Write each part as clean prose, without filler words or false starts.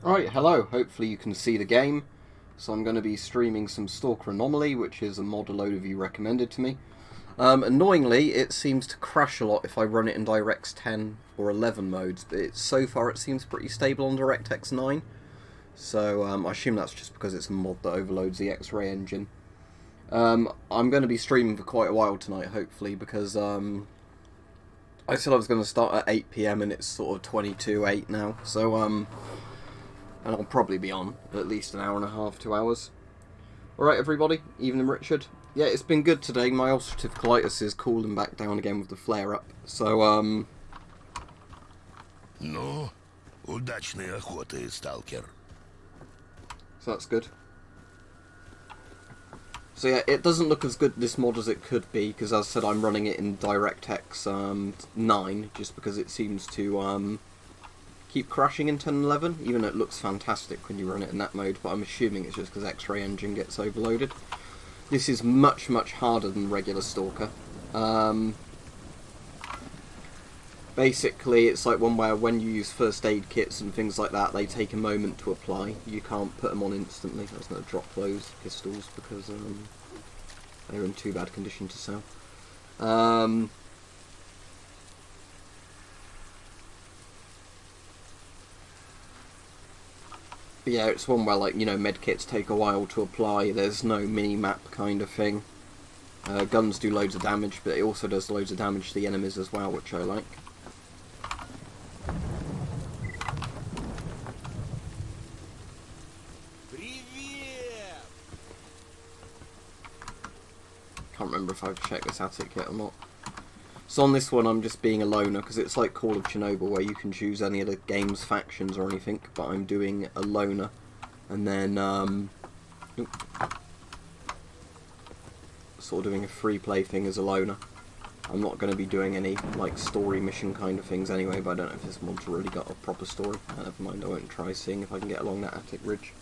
Right, hello, hopefully you can see the game. So I'm going to be streaming some Stalker Anomaly, which is a mod a load of you recommended to me. Annoyingly, it seems to crash a lot if I run it in DirectX 10 or 11 modes, but so far it seems pretty stable on DirectX 9. So I assume that's just because it's a mod that overloads the X-Ray engine. I'm going to be streaming for quite a while tonight, hopefully, because I said I was going to start at 8 PM and it's sort of 22:08 now, so and I'll probably be on at least an hour and a half, 2 hours. Alright everybody, evening Richard. Yeah, it's been good today. My ulcerative colitis is cooling back down again with the flare-up, so Ну, удачной охоты, сталкер. so that's good. So yeah, it doesn't look as good, this mod, as it could be, because as I said, I'm running it in DirectX 9, just because it seems to keep crashing in 10 and 11, even though it looks fantastic when you run it in that mode, but I'm assuming it's just because X-Ray engine gets overloaded. This is much, much harder than regular Stalker. Basically, it's like one where when you use first aid kits and things like that, they take a moment to apply. You can't put them on instantly. I was going to drop those pistols because they're in too bad condition to sell. But yeah, it's one where, like, you know, medkits take a while to apply. There's no mini-map kind of thing. Guns do loads of damage, but it also does loads of damage to the enemies as well, which I like. Can't remember if I've checked this attic yet or not. So on this one I'm just being a loner, because it's like Call of Chernobyl where you can choose any of the game's factions or anything, but I'm doing a loner. And then, sort of doing a free play thing as a loner. I'm not going to be doing any, like, story mission kind of things anyway, but I don't know if this mod's really got a proper story. Never mind, I won't try seeing if I can get along that attic ridge.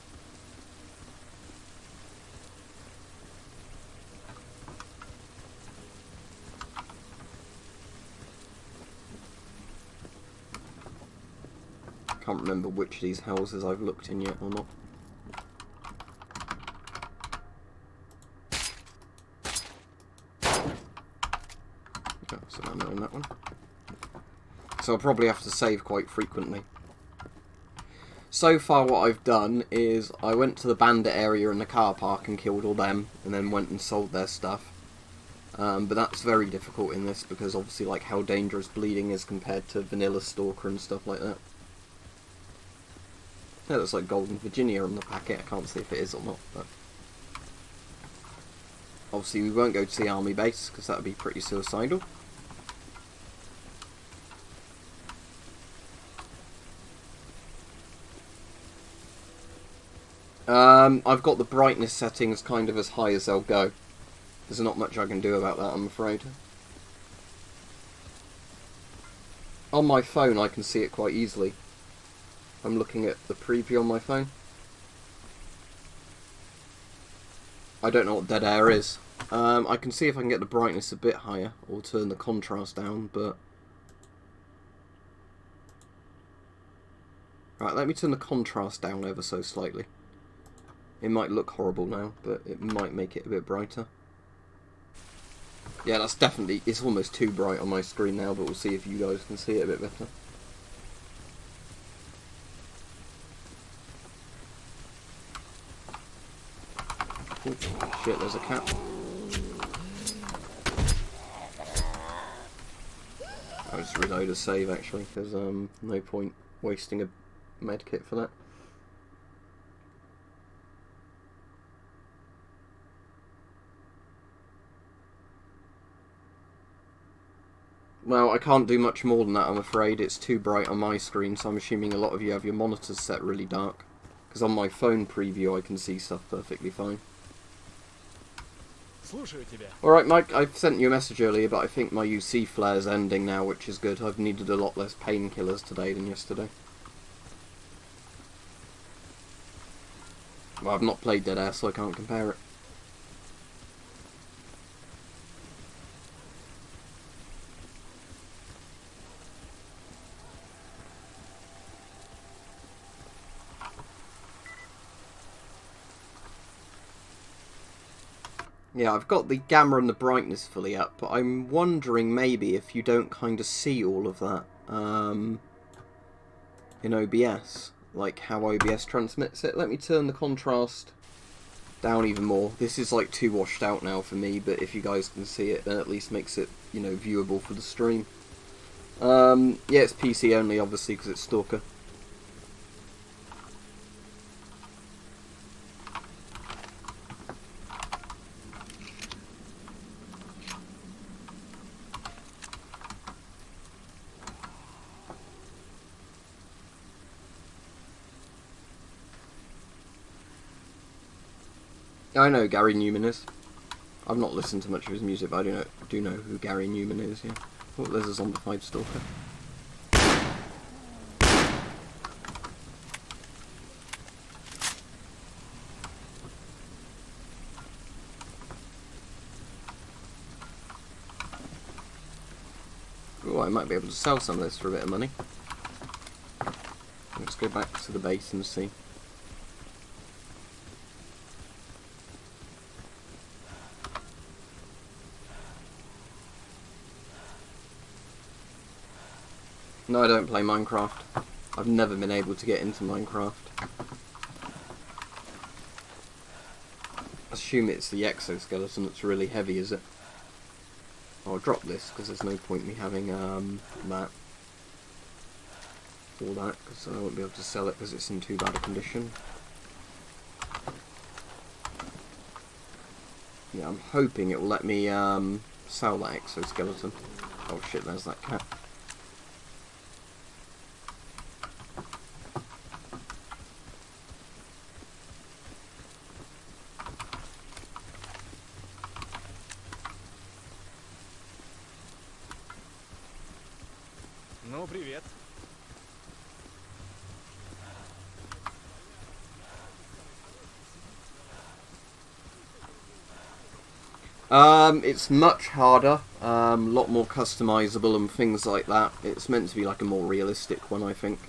Can't remember which of these houses I've looked in yet or not. Oh, so I'm in that one. So I'll probably have to save quite frequently. So far what I've done is I went to the Bandit area in the car park and killed all them, and then went and sold their stuff. But that's very difficult in this because obviously, like, how dangerous bleeding is compared to vanilla Stalker and stuff like that. Yeah, looks like Golden Virginia on the packet. I can't see if it is or not, but obviously we won't go to the army base because that would be pretty suicidal. I've got the brightness settings kind of as high as they'll go. There's not much I can do about that, I'm afraid. On my phone I can see it quite easily. I'm looking at the preview on my phone. I don't know what dead air is. I can see if I can get the brightness a bit higher or turn the contrast down, but... Right, let me turn the contrast down ever so slightly. It might look horrible now, but it might make it a bit brighter. Yeah, that's definitely... It's almost too bright on my screen now, but we'll see if you guys can see it a bit better. Oh, shit, there's a cat. I'll just reload a save actually, because no point wasting a medkit for that. Well, I can't do much more than that, I'm afraid. It's too bright on my screen, so I'm assuming a lot of you have your monitors set really dark. Because on my phone preview I can see stuff perfectly fine. Alright, Mike, I've sent you a message earlier, but I think my UC flare's ending now, which is good. I've needed a lot less painkillers today than yesterday. Well, I've not played Dead Air, so I can't compare it. Yeah, I've got the gamma and the brightness fully up, but I'm wondering maybe if you don't kind of see all of that in OBS, like how OBS transmits it. Let me turn the contrast down even more. This is like too washed out now for me, but if you guys can see it, then at least makes it, you know, viewable for the stream. Yeah, it's PC only, obviously, because it's Stalker. I know who Gary Newman is. I've not listened to much of his music, but I do know who Gary Newman is, yeah. Oh, there's a zombified Stalker. Oh, I might be able to sell some of this for a bit of money. Let's go back to the base and see. No, I don't play Minecraft. I've never been able to get into Minecraft. I assume it's the exoskeleton that's really heavy, is it? I'll drop this because there's no point in me having that. All that, because I won't be able to sell it because it's in too bad a condition. Yeah, I'm hoping it will let me sell that exoskeleton. Oh shit, there's that cat. Ну, привет. It's much harder, a lot more customizable and things like that. It's meant to be like a more realistic one, I think.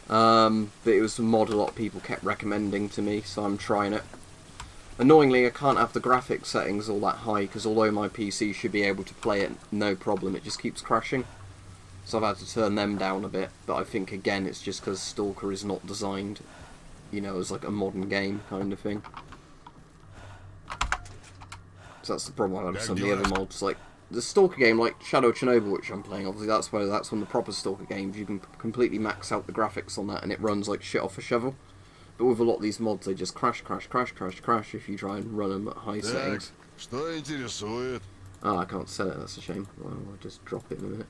But it was a mod a lot of people kept recommending to me, so I'm trying it. Annoyingly, I can't have the graphics settings all that high, because although my PC should be able to play it no problem, it just keeps crashing. So I've had to turn them down a bit, but I think again it's just because Stalker is not designed, you know, as like a modern game kind of thing. So that's the problem I've had with some of the other mods. Like the Stalker game, like Shadow Chernobyl, which I'm playing, obviously that's one of the proper Stalker games. You can completely max out the graphics on that, and it runs like shit off a shovel. But with a lot of these mods, they just crash if you try and run them at high settings. Что интересует? Oh, I can't sell it. That's a shame. Well, I'll just drop it in a minute.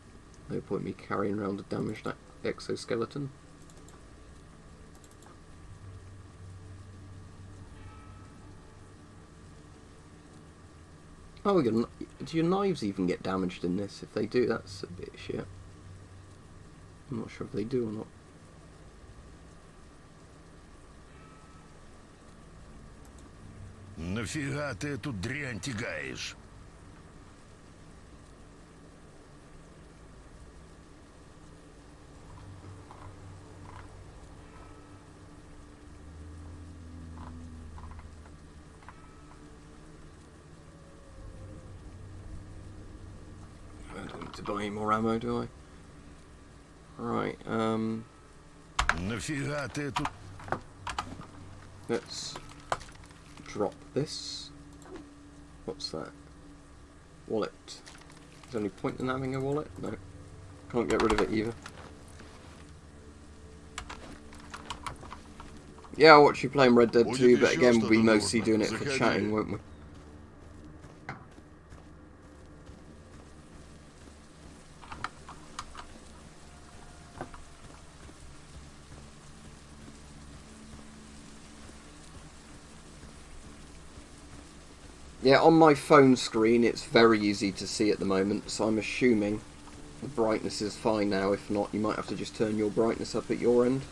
No point in me carrying around a damaged exoskeleton. Oh, do your knives even get damaged in this? If they do, that's a bit shit. I'm not sure if they do or not. Нафига ты эту дрянь тягаешь? I don't need to buy any more ammo, do I? Right, Нафига ты эту... let's drop this. What's that? Wallet. Is there any point in having a wallet? No. Can't get rid of it either. Yeah, I'll watch you playing Red Dead 2, but again, we'll be mostly doing it for chatting, won't we? Yeah, on my phone screen it's very easy to see at the moment, so I'm assuming the brightness is fine now. If not, you might have to just turn your brightness up at your end.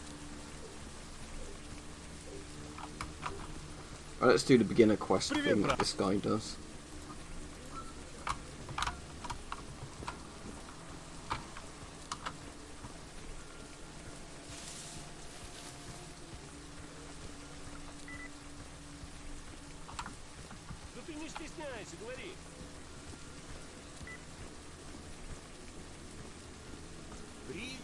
Right, let's do the beginner quest thing that this guy does. Да ты не Не стесняйся, говори. Привет!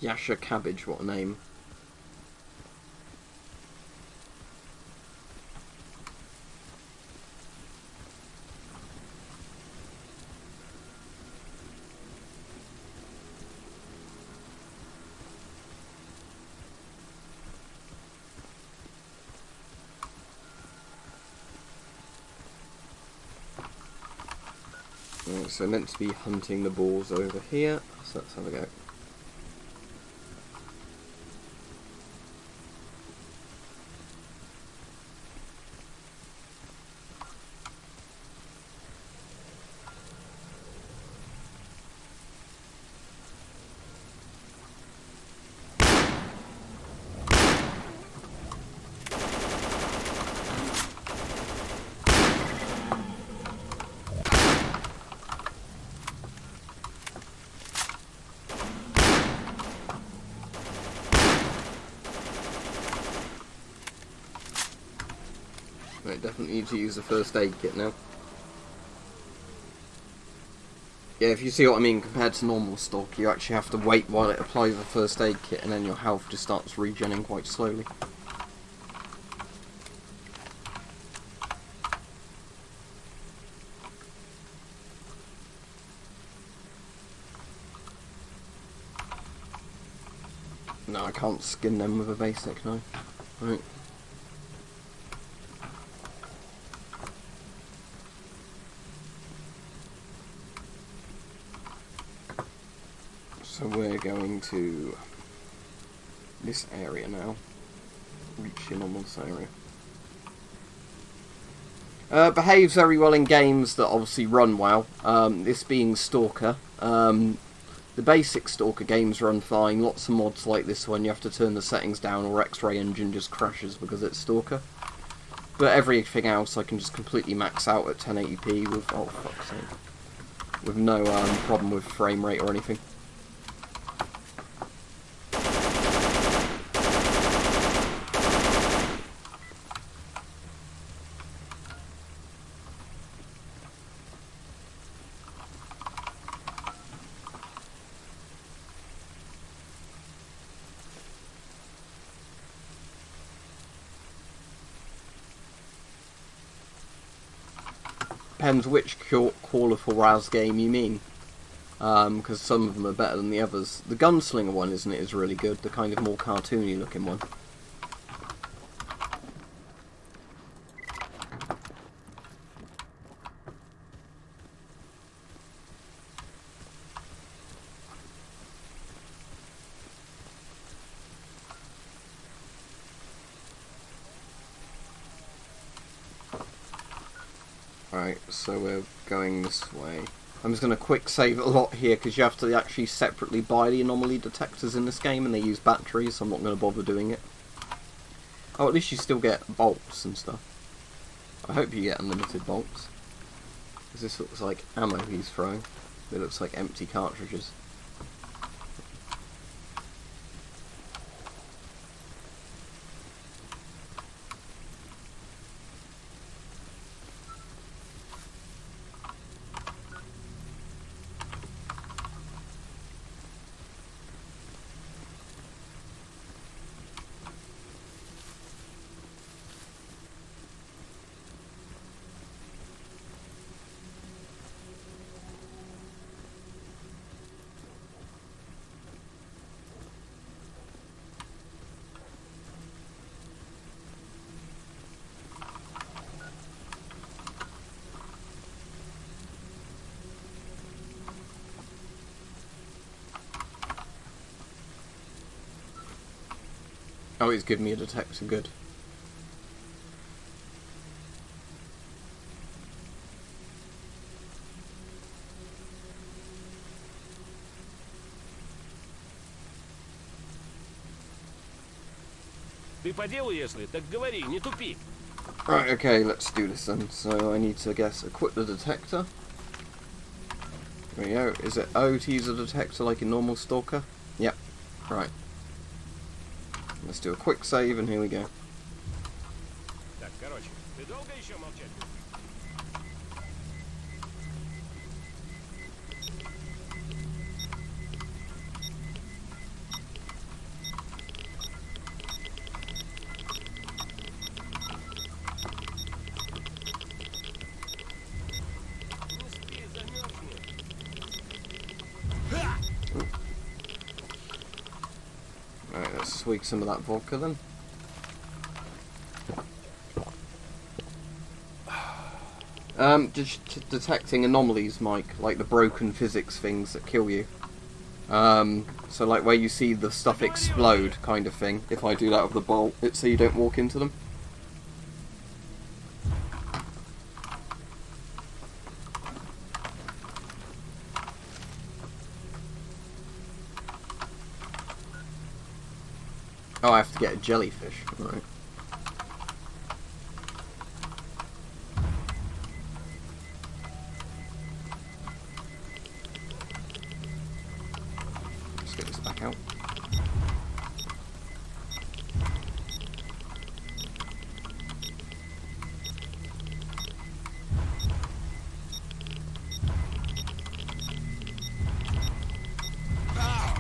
Yasha Cabbage, what a name. Right, so meant to be hunting the boars over here, so let's have a go. Right, definitely need to use the first aid kit now. Yeah, if you see what I mean, compared to normal Stalker, you actually have to wait while it applies the first aid kit, and then your health just starts regenerating quite slowly. No, I can't skin them with a basic knife. Right. So we're going to this area now. Reach in on this area. Behaves very well in games that obviously run well. This being Stalker. The basic Stalker games run fine. Lots of mods like this one, you have to turn the settings down or X-Ray Engine just crashes because it's Stalker. But everything else I can just completely max out at 1080p with, oh fuck's sake, with no problem with frame rate or anything. Depends which Call of Juarez game you mean, because some of them are better than the others. The Gunslinger one, isn't it, is really good, the kind of more cartoony looking one. Right, so we're going this way. I'm just going to quick save a lot here because you have to actually separately buy the anomaly detectors in this game and they use batteries, so I'm not going to bother doing it. Oh, at least you still get bolts and stuff. I hope you get unlimited bolts. Because this looks like ammo he's throwing. It looks like empty cartridges. Oh, he's giving me a detector, good. Ты по делу, если, так говори, не тупи. Right, okay, let's do this then. So I need to, equip the detector. There we go. Is it O to use a detector like in normal Stalker? Yep. Right. Let's do a quick save and here we go. Короче, ты долго еще молчать будешь? Не спи, замерзнешь. Alright, let's swig some of that vodka then. Detecting anomalies, Mike, like the broken physics things that kill you. So like where you see the stuff explode kind of thing. If I do that with the bolt, it's so you don't walk into them. Oh, I have to get a jellyfish. Right. Let's get this back out.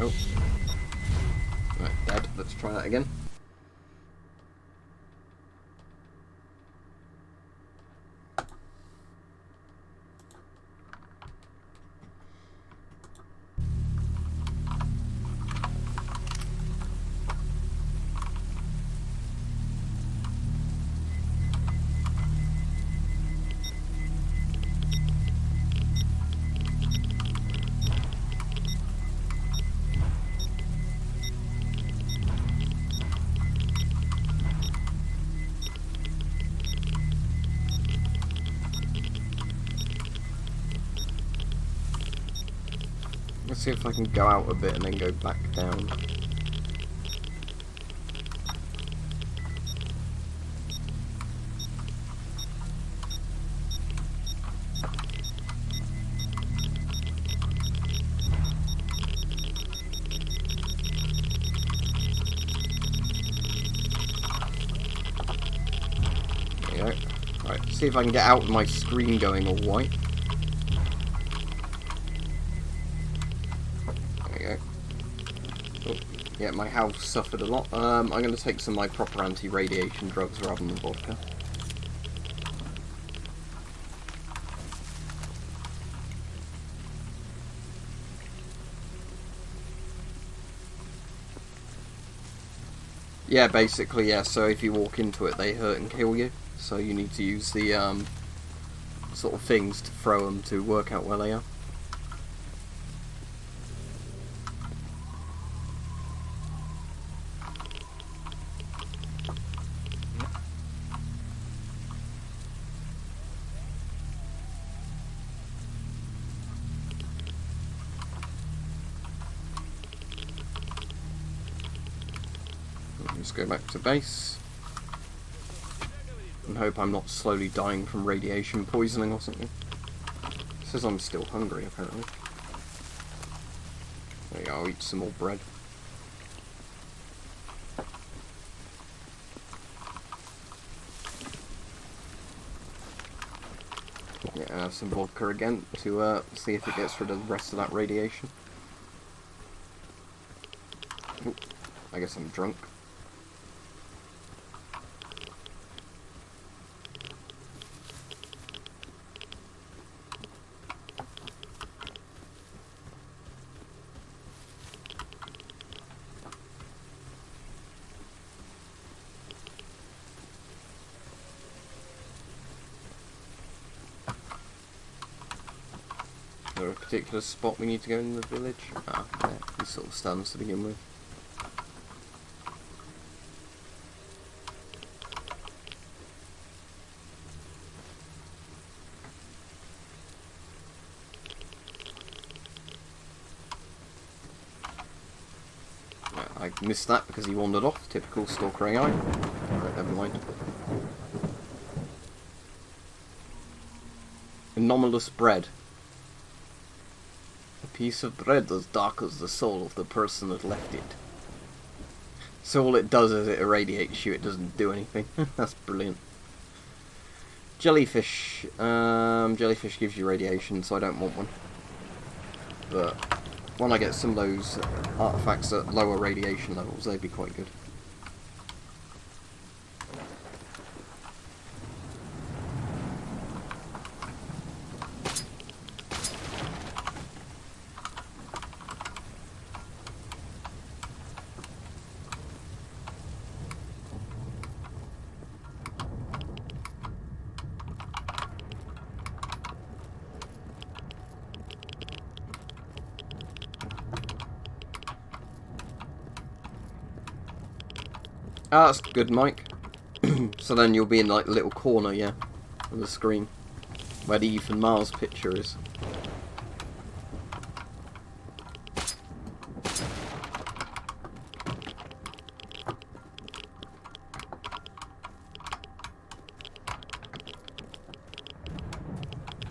Oh. Right, dead. Let's try that again. Let's see if I can go out a bit and then go back down. There you go. Right, see if I can get out with my screen going all white. Yeah, my health suffered a lot. I'm going to take some of my proper anti-radiation drugs rather than vodka. Yeah, basically, yeah, so if you walk into it, they hurt and kill you. So you need to use the sort of things to throw them to work out where they are. Let's go back to base and hope I'm not slowly dying from radiation poisoning or something. It says I'm still hungry apparently. There you go, I'll eat some more bread. Yeah, and have some vodka again to see if it gets rid of the rest of that radiation. Ooh, I guess I'm drunk. Is there a particular spot we need to go in the village? Ah, yeah, these sort of stands to begin with. I missed that because he wandered off. Typical Stalker AI. Right, never mind. Anomalous bread. A piece of bread as dark as the soul of the person that left it. So all it does is it irradiates you, it doesn't do anything. That's brilliant. Jellyfish. Jellyfish gives you radiation, so I don't want one. But when I get some of those artifacts at lower radiation levels, they'd be quite good. Ah, that's good, Mike. So then you'll be in like the little corner, yeah, of the screen, where the Ethan Mars picture is.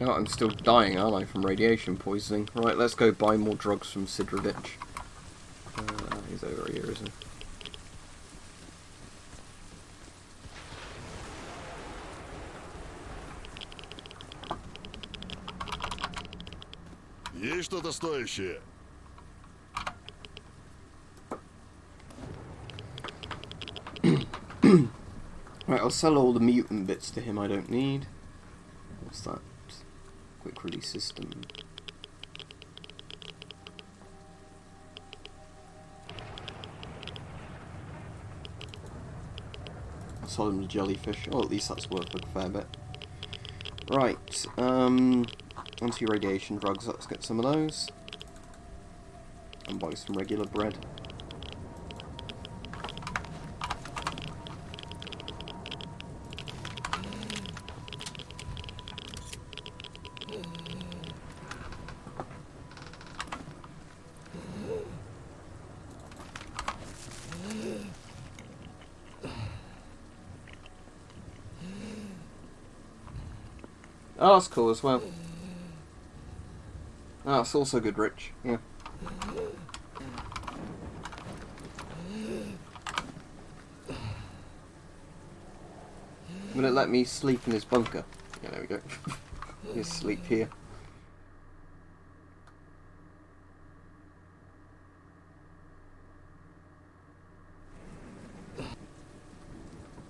Oh, I'm still dying, aren't I, from radiation poisoning? Right, let's go buy more drugs from Sidrovich. He's over here, isn't he? Есть что-то стоящее? Right, I'll sell all the mutant bits to him I don't need. What's that? Quick release system. I'll sell him the jellyfish. Oh, at least that's worth a fair bit. Right, anti-radiation drugs, let's get some of those. And buy some regular bread. Oh, that's cool as well. Oh, it's also good, Rich. Yeah. Will it let me sleep in his bunker? Yeah, there we go. Just sleep here.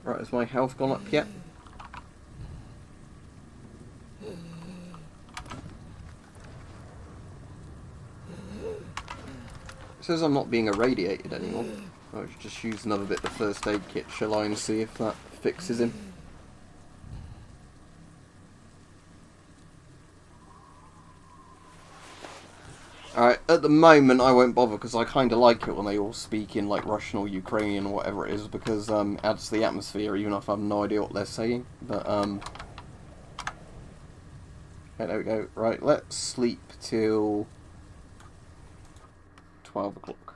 Right, has my health gone up yet? It says I'm not being irradiated anymore. I'll just use another bit of the first aid kit, shall I, and see if that fixes him. Alright, at the moment I won't bother because I kind of like it when they all speak in like Russian or Ukrainian or whatever it is, because it adds to the atmosphere even if I have no idea what they're saying. But okay, there we go. Right, let's sleep till 12 o'clock.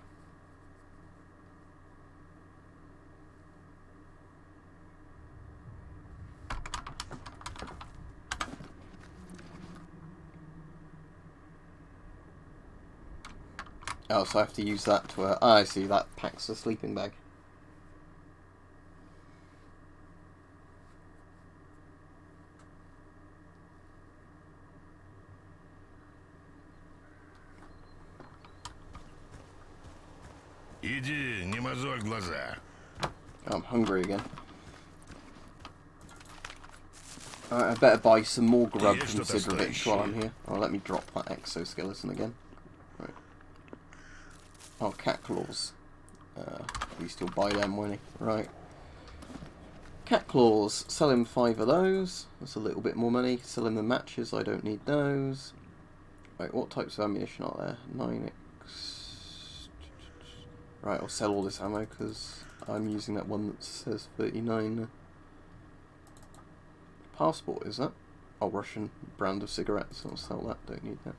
Oh, so I have to use that to... I see, that packs the sleeping bag. Иди, не мозоль глаза. I'm hungry again. I better buy some more grub Есть from что-то Sidrovich while I'm стоящее. here. Oh, let me drop that exoskeleton again. Right. Oh, cat claws. At least he'll buy them, won't he? Right. Cat claws. Sell him 5 of those. That's a little bit more money. Sell him the matches. I don't need those. Right, what types of ammunition are there? 9x. Right, I'll sell all this ammo because I'm using that one that says 39. Passport, is that? Oh, Russian brand of cigarettes. I'll sell that. Don't need that.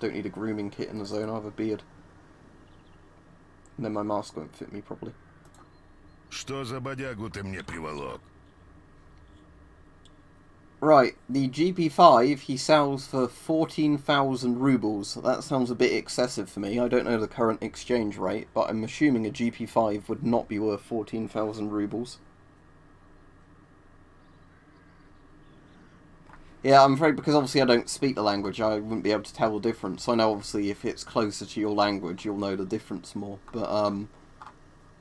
Don't need a grooming kit in the zone. I have a beard. And then my mask won't fit me properly. Что за бодягу ты мне приволок? Right, the GP5 he sells for 14,000 rubles. That sounds a bit excessive for me. I don't know the current exchange rate, but I'm assuming a GP5 would not be worth 14,000 rubles. Yeah, I'm afraid because obviously I don't speak the language, I wouldn't be able to tell the difference. I know obviously if it's closer to your language, you'll know the difference more. But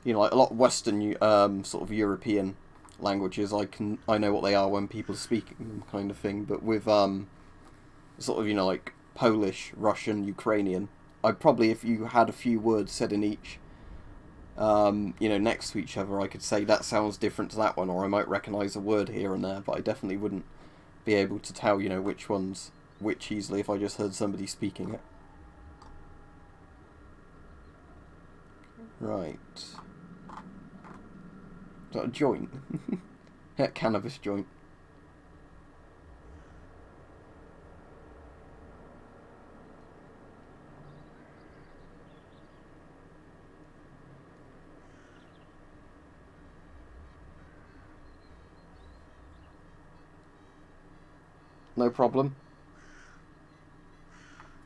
you know, like a lot of Western sort of European languages, I know what they are when people are speaking them, kind of thing. But with sort of, you know, like Polish, Russian, Ukrainian, I'd probably, if you had a few words said in each, you know, next to each other, I could say that sounds different to that one, or I might recognise a word here and there, but I definitely wouldn't be able to tell, you know, which one's which easily if I just heard somebody speaking it. Right. Is that a joint? Cannabis joint. No problem.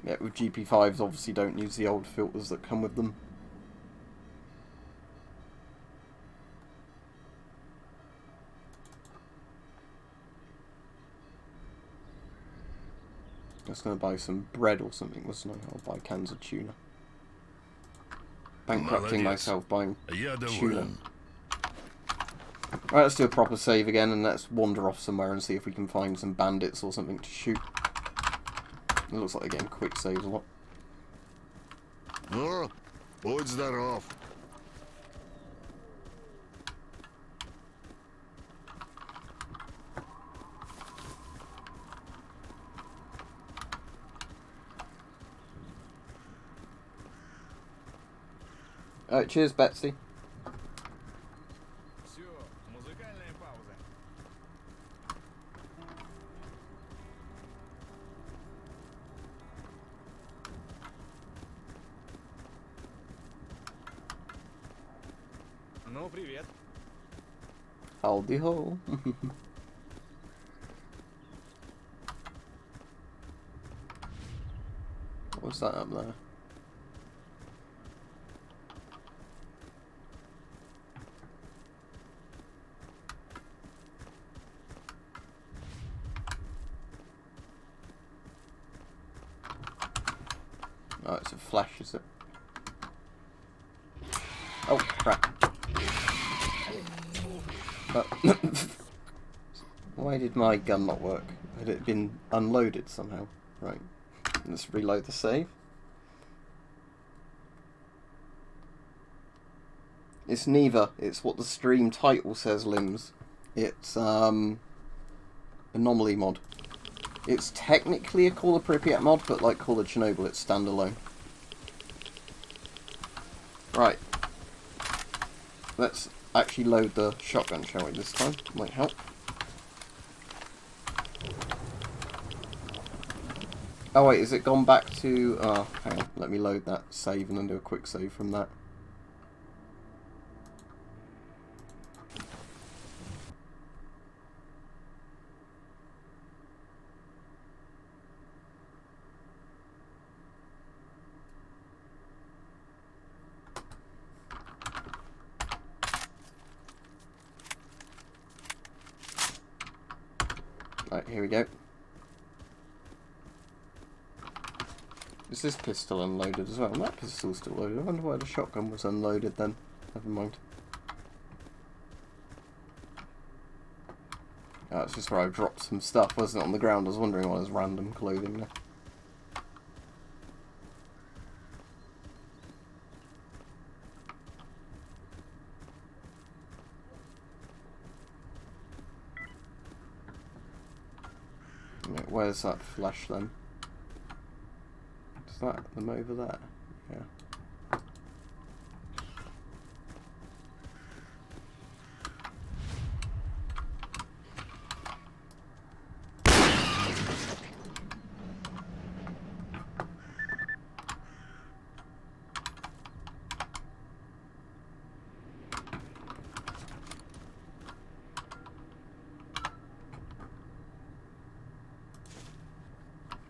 Yeah, with GP5s obviously don't use the old filters that come with them. I was going to buy some bread or something, wasn't I? I'll buy cans of tuna. Bankrupting myself buying Я tuna. доволен. Right, let's do a proper save again and let's wander off somewhere and see if we can find some bandits or something to shoot. It looks like they're getting quick saves a lot. Ну, будь здоров. Alright, cheers, Betsy. Все, музыкальная пауза. Ну, привет. Howdy ho. What's that up there? Oh, it's a flash, is it? Oh, crap. Why did my gun not work? Had it been unloaded somehow? Right. Let's reload the save. It's neither. It's what the stream title says, Limbs. It's, Anomaly mod. It's technically a Call of Pripyat mod, but like Call of Chernobyl, it's standalone. Right. Let's actually load the shotgun, shall we, this time? Might help. Oh wait, is it gone back to... Oh, hang on. Let me load that save and then do a quick save from that. Right, here we go. Is this pistol unloaded as well? That pistol's still loaded. I wonder why the shotgun was unloaded then. Never mind. Oh, it's just where I dropped some stuff, wasn't it, on the ground? I was wondering why there's random clothing there. Right, where's that flash then? Is that them over there? Yeah.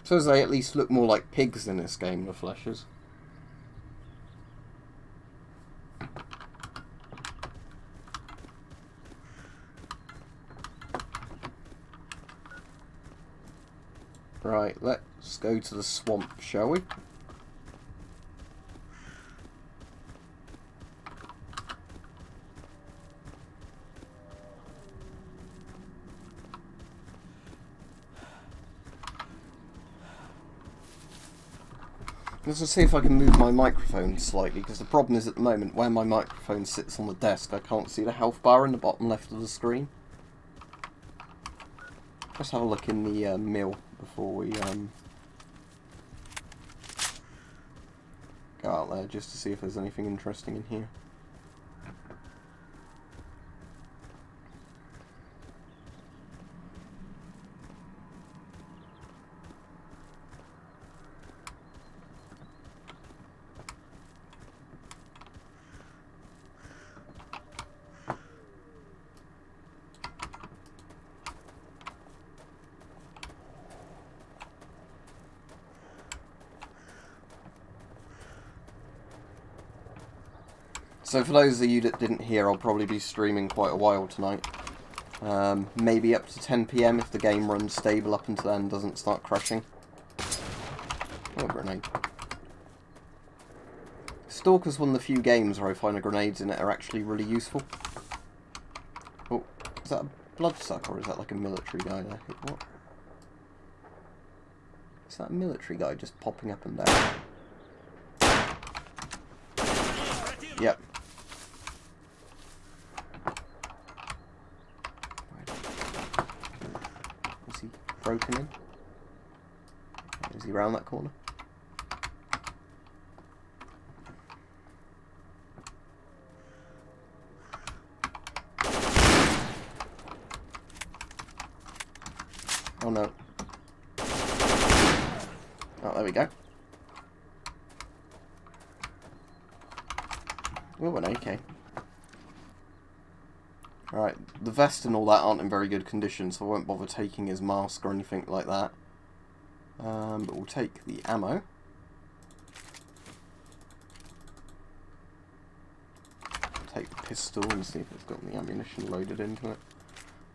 Suppose they at least look more like pigs in this game, the flashes. Right, let's go to the swamp, shall we? Let's see if I can move my microphone slightly, because the problem is at the moment, where my microphone sits on the desk, I can't see the health bar in the bottom left of the screen. Let's have a look in the mill before we go out there, just to see if there's anything interesting in here. So for those of you that didn't hear, I'll probably be streaming quite a while tonight. Maybe up to 10 PM if the game runs stable up until then and doesn't start crashing. Oh, grenade. Stalker's one of the few games where I find the grenades in it are actually really useful. Oh, is that a bloodsucker or is that like a military guy there? What? Is that a military guy just popping up and down? Yep. Is he broken in? Is he around that corner? Oh no. Oh, there we go. Oh, an AK. Alright, the vest and all that aren't in very good condition, so I won't bother taking his mask or anything like that. But we'll take the ammo. Take the pistol and see if it's got any ammunition loaded into it.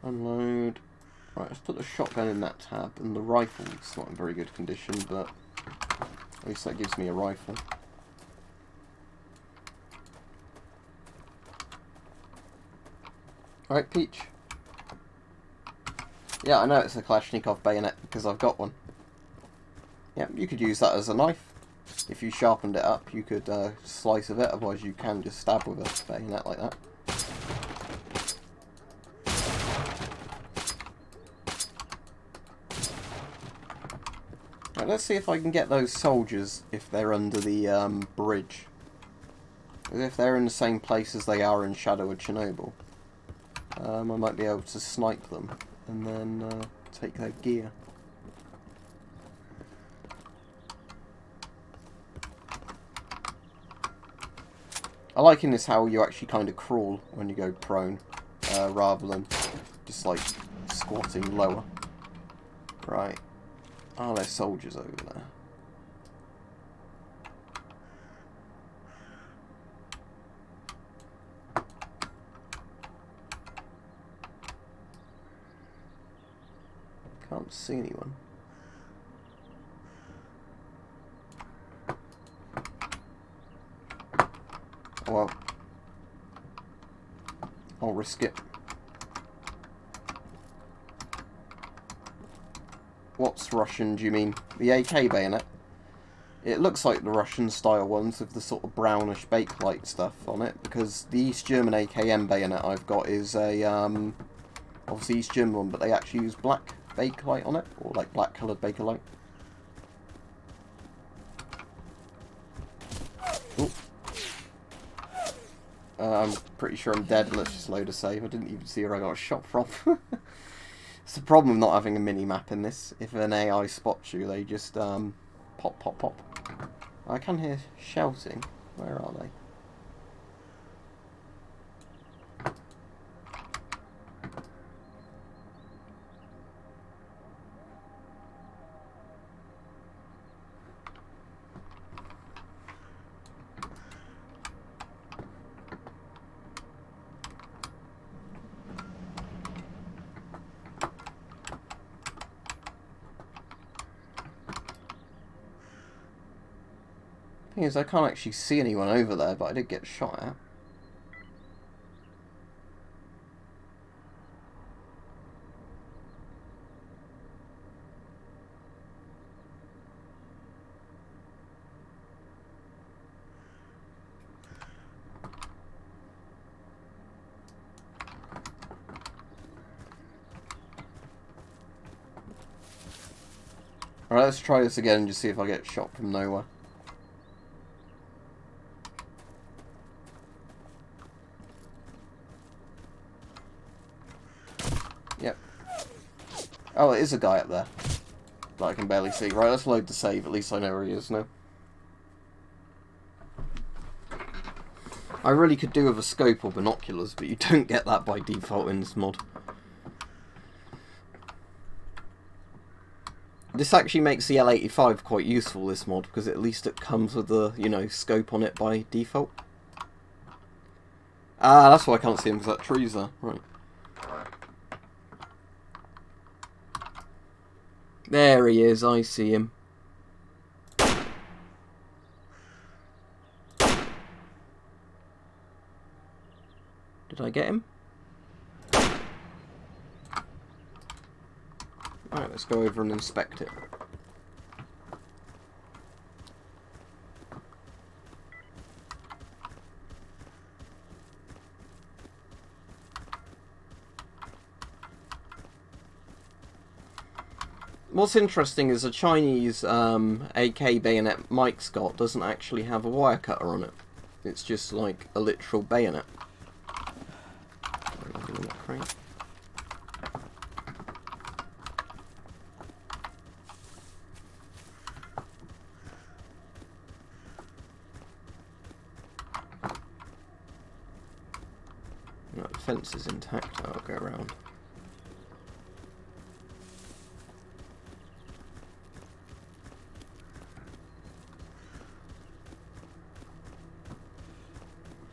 Unload. Right, let's put the shotgun in that tab, and the rifle is not in very good condition, but at least that gives me a rifle. Right, Peach. Yeah, I know it's a Kalashnikov bayonet because I've got one. Yeah, you could use that as a knife. If you sharpened it up, you could slice of it, otherwise you can just stab with a bayonet like that. Right, let's see if I can get those soldiers if they're under the bridge. If they're in the same place as they are in Shadow of Chernobyl. I might be able to snipe them and then take their gear. I like in this how you actually kind of crawl when you go prone, rather than just like squatting lower. Right. Are there soldiers over there? Can't see anyone. Oh well. I'll risk it. What's Russian, do you mean? The AK bayonet? It looks like the Russian style ones with the sort of brownish bakelite stuff on it, because the East German AKM bayonet I've got is a, obviously East German one, but they actually use black bakelite on it, or like black coloured bakelite. Ooh. I'm pretty sure I'm dead. Let's just load a save. I didn't even see where I got shot from. It's the problem with not having a mini-map in this. If an AI spots you, they just pop, pop, pop. I can hear shouting. Where are they? Thing is, I can't actually see anyone over there, but I did get shot at. Alright, let's try this again and just see if I get shot from nowhere. Yep. Oh, it is a guy up there that I can barely see. Right, let's load the save. At least I know where he is now. I really could do with a scope or binoculars, but you don't get that by default in this mod. This actually makes the L85 quite useful, this mod, because at least it comes with the, you know, scope on it by default. Ah, that's why I can't see him, because that tree's there. Right. There he is, I see him. Did I get him? Alright, let's go over and inspect it. What's interesting is a Chinese AK bayonet Mike's got doesn't actually have a wire cutter on it. It's just like a literal bayonet. Right, the fence is intact, I'll go around.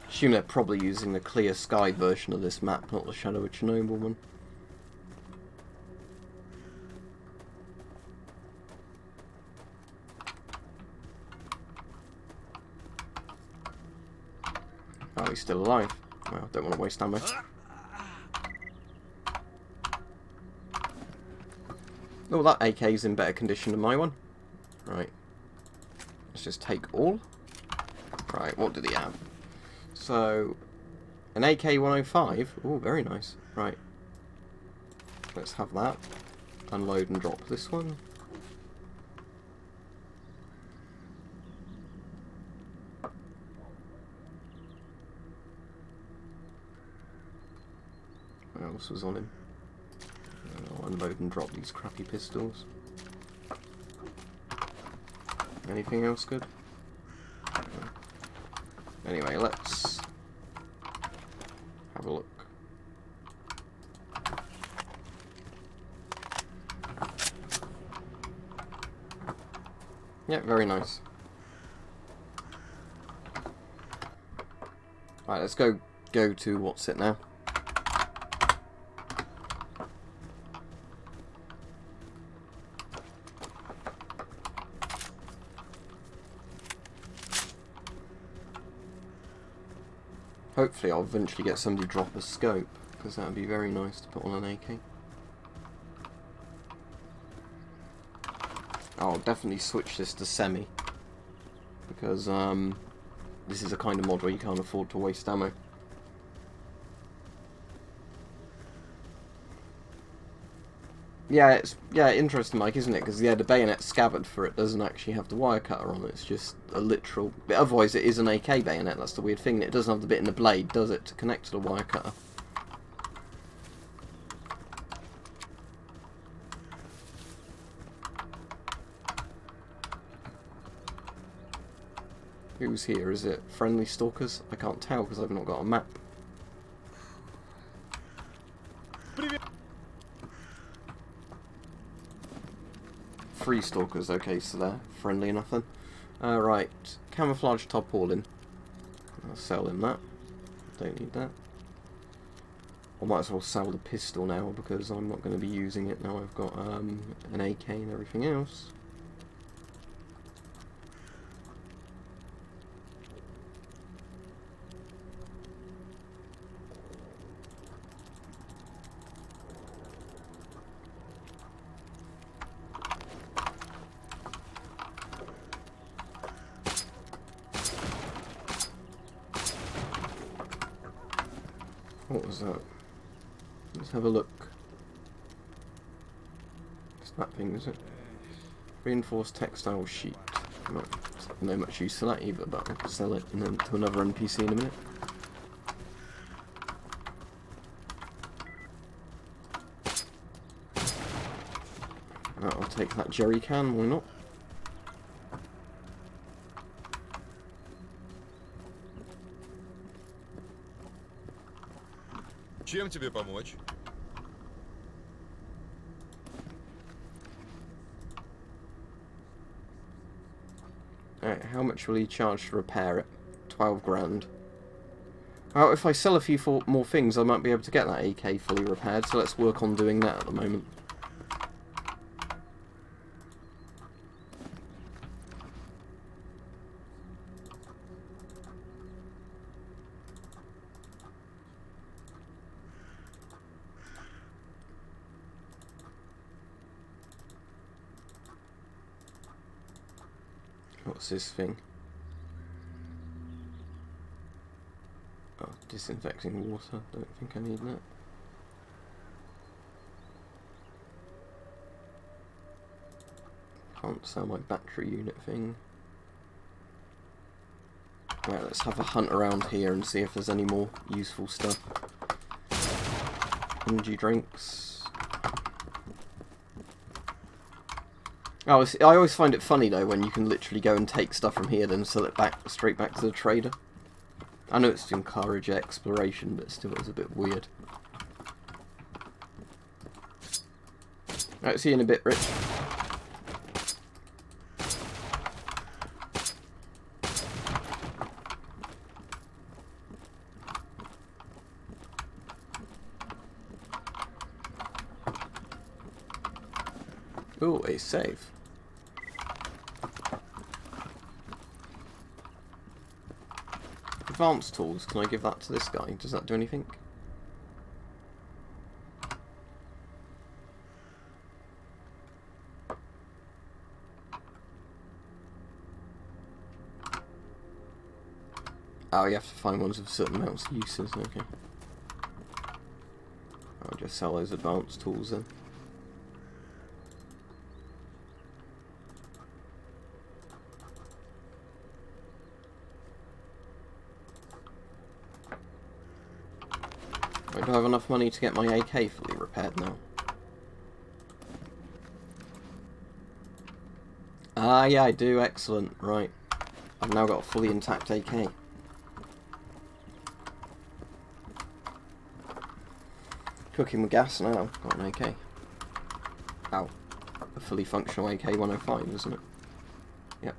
Assume they're probably using the clear sky version of this map, not the Shadow of Chernobyl one. Oh, he's still alive. Well, don't want to waste ammo. Oh, that AK's in better condition than my one. Right. Let's just take all. Right, what did he have? So, an AK-105. Oh, very nice. Right. Let's have that. Unload and drop this one. What else was on him? I'll unload and drop these crappy pistols. Anything else good? Anyway, let's have a look. Yeah, very nice. Right, let's go to what's it now? Hopefully I'll eventually get somebody to drop a scope, because that would be very nice to put on an AK. I'll definitely switch this to semi, because this is a kind of mod where you can't afford to waste ammo. Yeah, it's interesting, Mike, isn't it? Because the bayonet scabbard for it doesn't actually have the wire cutter on it. It's just a literal. But otherwise, it is an AK bayonet. That's the weird thing. It doesn't have the bit in the blade, does it, to connect to the wire cutter? Who's here? Is it friendly stalkers? I can't tell because I've not got a map. Three stalkers, okay, so they're friendly enough then. Right, camouflage tarpaulin. I'll sell him that. Don't need that. I might as well sell the pistol now because I'm not going to be using it now. I've got an AK and everything else. What was that? Let's have a look. It's that thing, is it? Reinforced textile sheet. Right. No much use for that either, but I'll sell it and then to another NPC in a minute. Right, I'll take that jerry can, why not? Чем тебе помочь? Alright, how much will he charge to repair it? 12 grand. Well, if I sell a few more things, I might be able to get that AK fully repaired, so let's work on doing that at the moment. What's this thing? Oh, disinfecting water. Don't think I need that. Can't sell my battery unit thing. Right, let's have a hunt around here and see if there's any more useful stuff. Energy drinks. Oh, I always find it funny though when you can literally go and take stuff from here then sell it back straight back to the trader. I know it's to encourage exploration, but still it's a bit weird. Right, see you in a bit, Rich. Ooh, a save. Advanced tools, can I give that to this guy? Does that do anything? Oh, you have to find ones with certain amounts of uses, okay. I'll just sell those advanced tools then. Do I have enough money to get my AK fully repaired now? Ah, yeah, I do. Excellent. Right. I've now got a fully intact AK. Cooking with gas now. Got an AK. Ow. A fully functional AK-105, isn't it? Yep.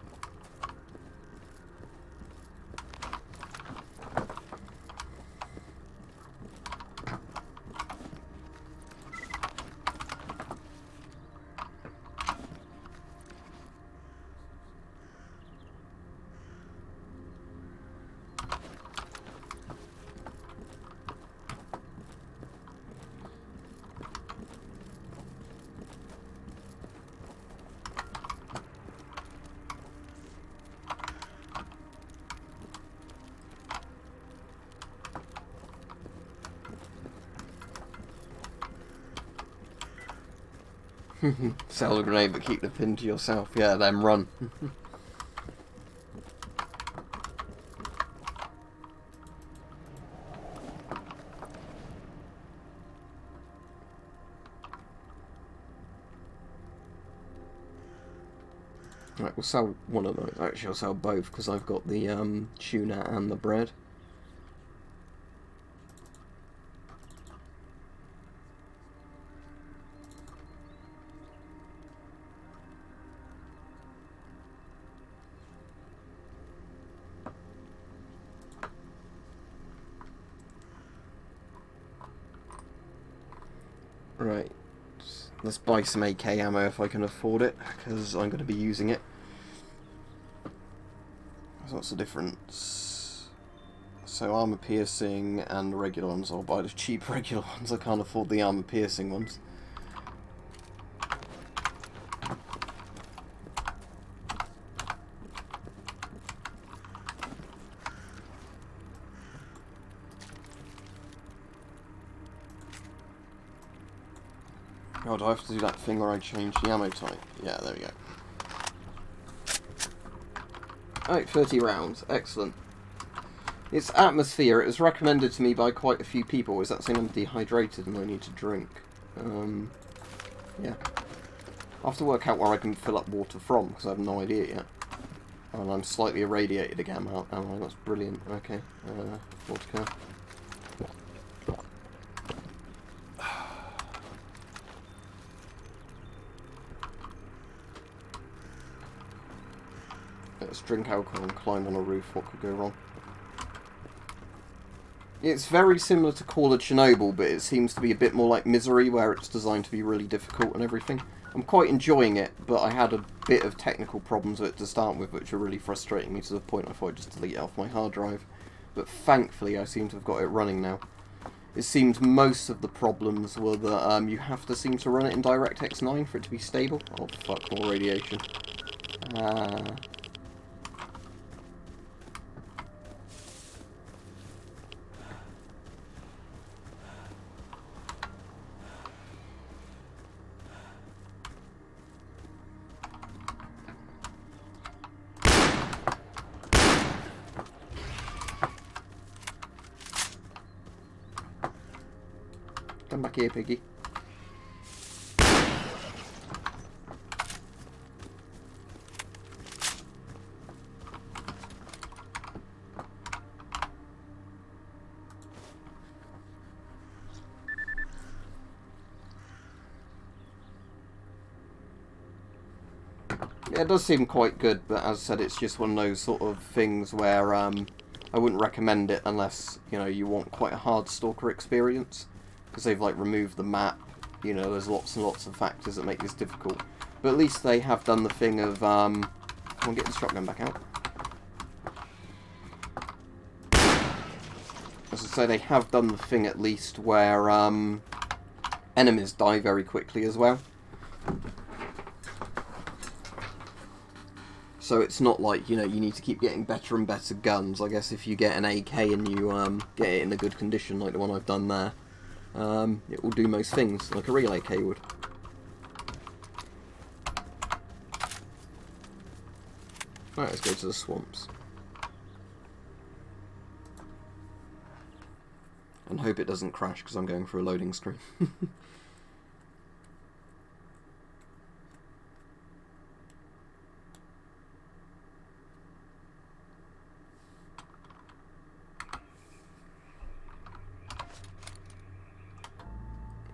Sell a grenade but keep the pin to yourself. Yeah, then run. Right, we'll sell one of those. Actually, I'll sell both because I've got the tuna and the bread. Right, let's buy some AK ammo if I can afford it, because I'm going to be using it. So what's the difference? So armor piercing and the regular ones. I'll buy the cheap regular ones. I can't afford the armor piercing ones. Oh, do I have to do that thing where I change the ammo type? Yeah, there we go. Alright, 30 rounds. Excellent. It's atmosphere. It was recommended to me by quite a few people. Is that saying I'm dehydrated and I need to drink? Yeah. I'll have to work out where I can fill up water from, because I have no idea yet. And I'm slightly irradiated again. Oh, that's brilliant. Okay. Vodka. Let's drink alcohol and climb on a roof. What could go wrong? It's very similar to Call of Chernobyl, but it seems to be a bit more like Misery, where it's designed to be really difficult and everything. I'm quite enjoying it, but I had a bit of technical problems with it to start with, which are really frustrating me to the point I thought I'd just delete it off my hard drive. But thankfully, I seem to have got it running now. It seems most of the problems were that you have to seem to run it in DirectX 9 for it to be stable. Oh fuck, more radiation. Come back here, piggy. Yeah, it does seem quite good, but as I said, it's just one of those sort of things where I wouldn't recommend it unless, you know, you want quite a hard Stalker experience. Because they've like removed the map, you know, there's lots and lots of factors that make this difficult. But at least they have done the thing of, come on, get the shotgun back out. As I say, they have done the thing at least where enemies die very quickly as well. So it's not like, you know, you need to keep getting better and better guns. I guess if you get an AK and you get it in a good condition like the one I've done there, it will do most things, like a real AK would. Right, let's go to the swamps. And hope it doesn't crash, because I'm going for a loading screen.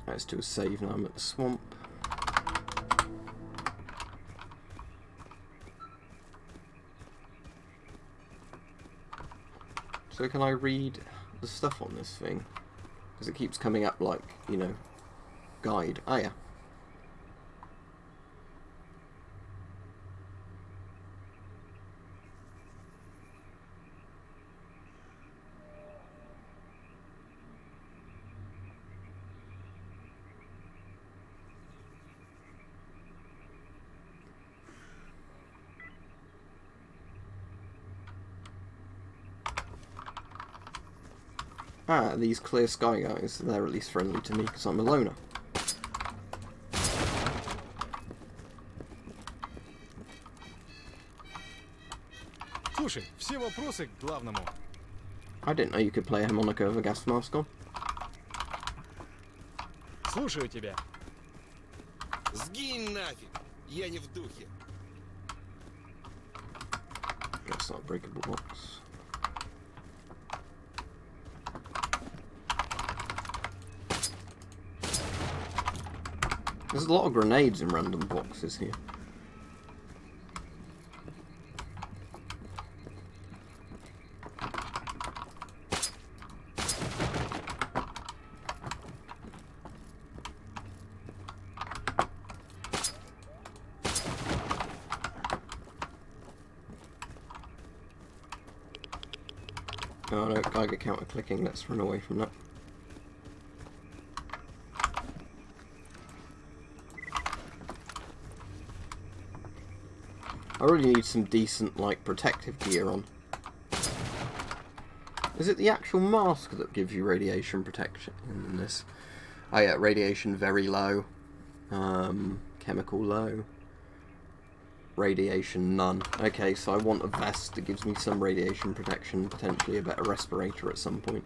Let's do a save now. I'm at the swamp. So can I read the stuff on this thing? Because it keeps coming up like, you know, guide. Ah, yeah. Ah, these clear sky guys, they're at least friendly to me because I'm a loner. Слушай, все вопросы к главному. I didn't know you could play a harmonica with a gas mask on. Слушаю тебя. Сгинь нафиг! Я не в духе. That's not a breakable box. There's a lot of grenades in random boxes here. Oh no, Geiger counter clicking, let's run away from that. I really need some decent, like, protective gear on. Is it the actual mask that gives you radiation protection in this? Oh yeah, radiation very low. Chemical low. Radiation none. Okay, so I want a vest that gives me some radiation protection, potentially a better respirator at some point.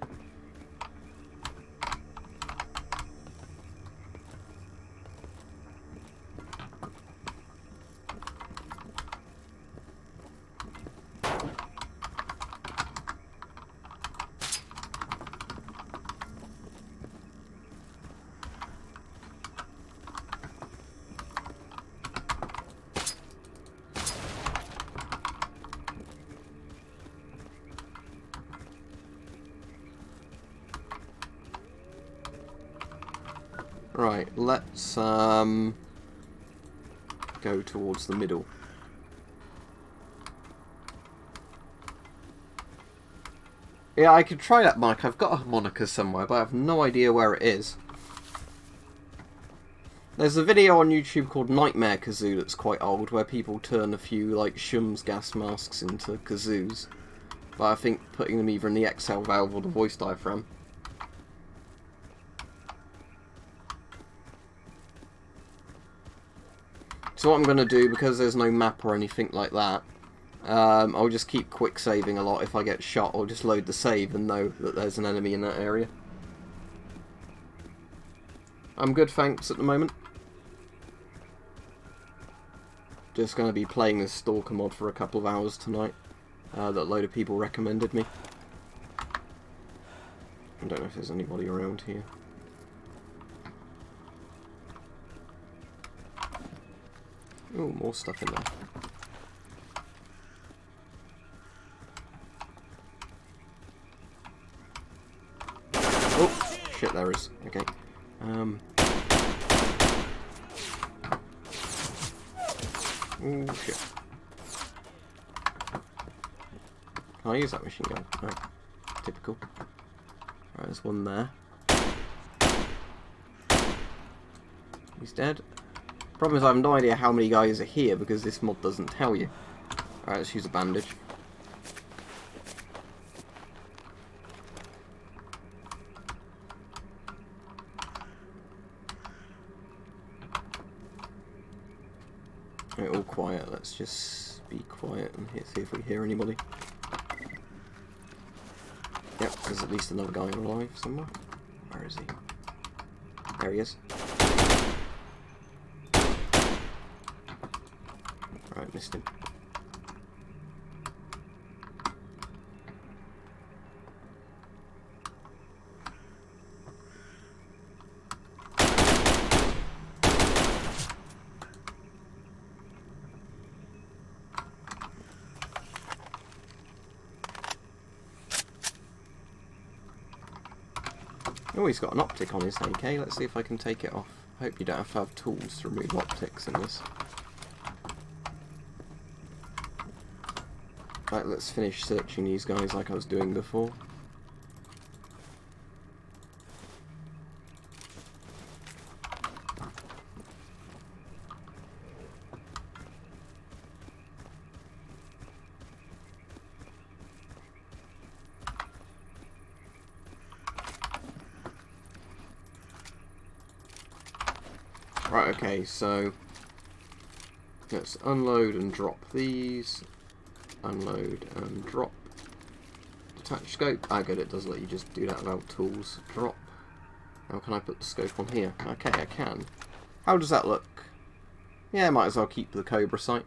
Right, let's go towards the middle. Yeah, I could try that mic. I've got a harmonica somewhere, but I have no idea where it is. There's a video on YouTube called Nightmare Kazoo that's quite old, where people turn a few, like, Shums gas masks into kazoos. But I think putting them either in the exhale valve or the voice diaphragm. So what I'm going to do, because there's no map or anything like that, I'll just keep quick saving a lot. If I get shot, I'll just load the save and know that there's an enemy in that area. I'm good, thanks, at the moment. Just going to be playing this Stalker mod for a couple of hours tonight, that a load of people recommended me. I don't know if there's anybody around here. Oh, more stuff in there. Oh, shit, there is. Okay. Oh, shit. Can I use that machine gun? No. Typical. Right, there's one there. He's dead. Problem is I have no idea how many guys are here because this mod doesn't tell you. Alright, let's use a bandage. Right, all quiet. Let's just be quiet and see if we hear anybody. Yep, there's at least another guy alive somewhere. Where is he? There he is. Right, missed him. Oh, he's got an optic on his AK. Let's see if I can take it off. Hope you don't have to have tools to remove optics in this. Right, let's finish searching these guys like I was doing before. Right, okay, so let's unload and drop these. Unload and drop. Detach scope. Ah, good, it does let you just do that without tools. Drop. Now can I put the scope on here? Okay, I can. How does that look? Yeah, might as well keep the Cobra sight.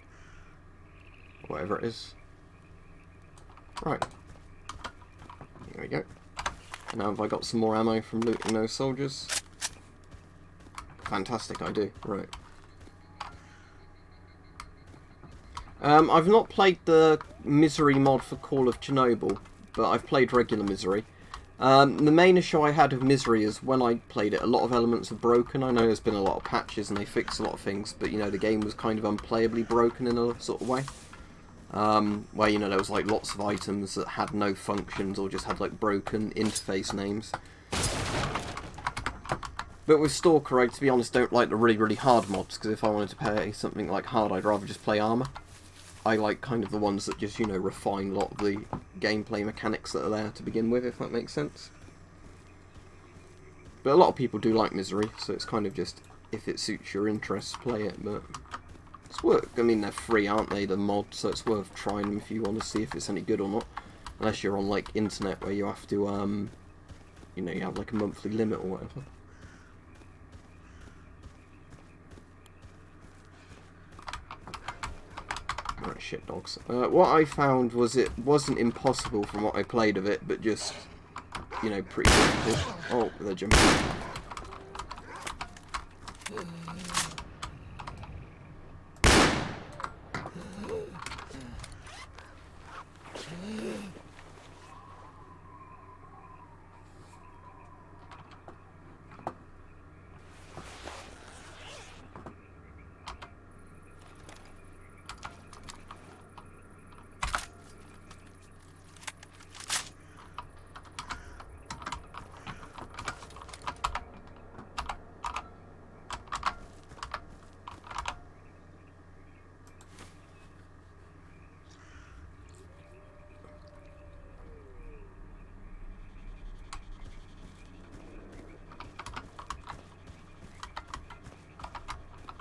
Whatever it is. Right. There we go. And now have I got some more ammo from looting those soldiers? Fantastic, I do. Right. I've not played the Misery mod for Call of Chernobyl, but I've played regular Misery. The main issue I had with Misery is when I played it, a lot of elements are broken. I know there's been a lot of patches and they fixed a lot of things, but, you know, the game was kind of unplayably broken in a sort of way. Where, you know, there was, like, lots of items that had no functions or just had, like, broken interface names. But with Stalker, I, to be honest, don't like the really, really hard mods, because if I wanted to play something like hard, I'd rather just play armor. I like kind of the ones that just, you know, refine a lot of the gameplay mechanics that are there to begin with, if that makes sense. But a lot of people do like Misery, so it's kind of just if it suits your interests, play it, but it's worth. I mean, they're free, aren't they, the mods, so it's worth trying them if you want to see if it's any good or not. Unless you're on, like, internet where you have to, you know, you have, like, a monthly limit or whatever. Right, shit dogs. What I found was it wasn't impossible from what I played of it, but just, you know, pretty difficult. Oh, they're jumping.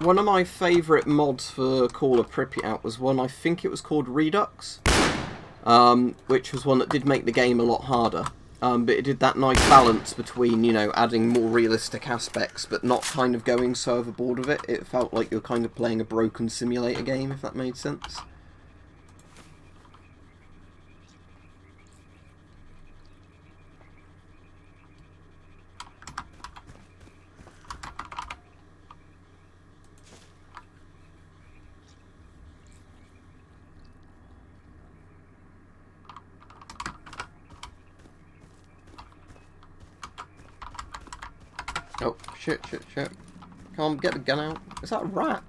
One of my favourite mods for Call of Pripyat was one, I think it was called Redux, which was one that did make the game a lot harder. But it did that nice balance between, you know, adding more realistic aspects, but not kind of going so overboard with it. It felt like you're kind of playing a broken simulator game, if that made sense. Oh, shit. Come on, get the gun out. Is that a rat?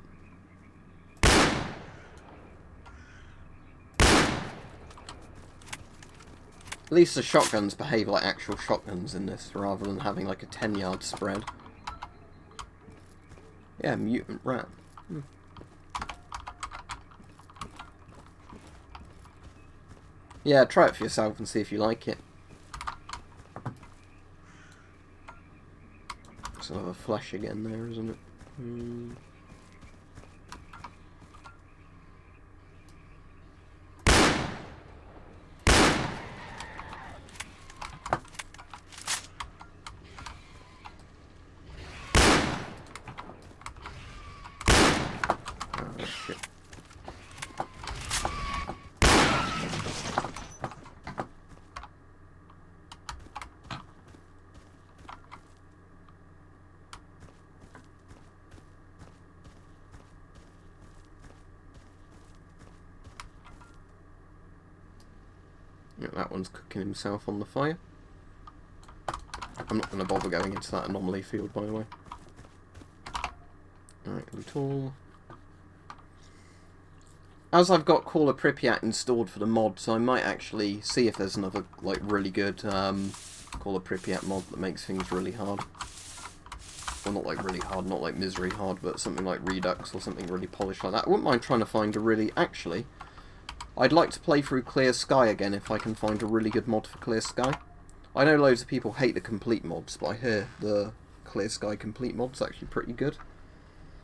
At least the shotguns behave like actual shotguns in this, rather than having like a 10-yard spread. Yeah, mutant rat. Yeah, try it for yourself and see if you like it. It's another flash again there, isn't it? Oh, shit. Yeah, that one's cooking himself on the fire. I'm not going to bother going into that anomaly field, by the way. Alright, loot all. As I've got Call of Pripyat installed for the mod, so I might actually see if there's another, like, really good Call of Pripyat mod that makes things really hard. Well, not like really hard, not like misery hard, but something like Redux or something really polished like that. I wouldn't mind trying to find a really... Actually, I'd like to play through Clear Sky again if I can find a really good mod for Clear Sky. I know loads of people hate the complete mods, but I hear the Clear Sky complete mod's actually pretty good.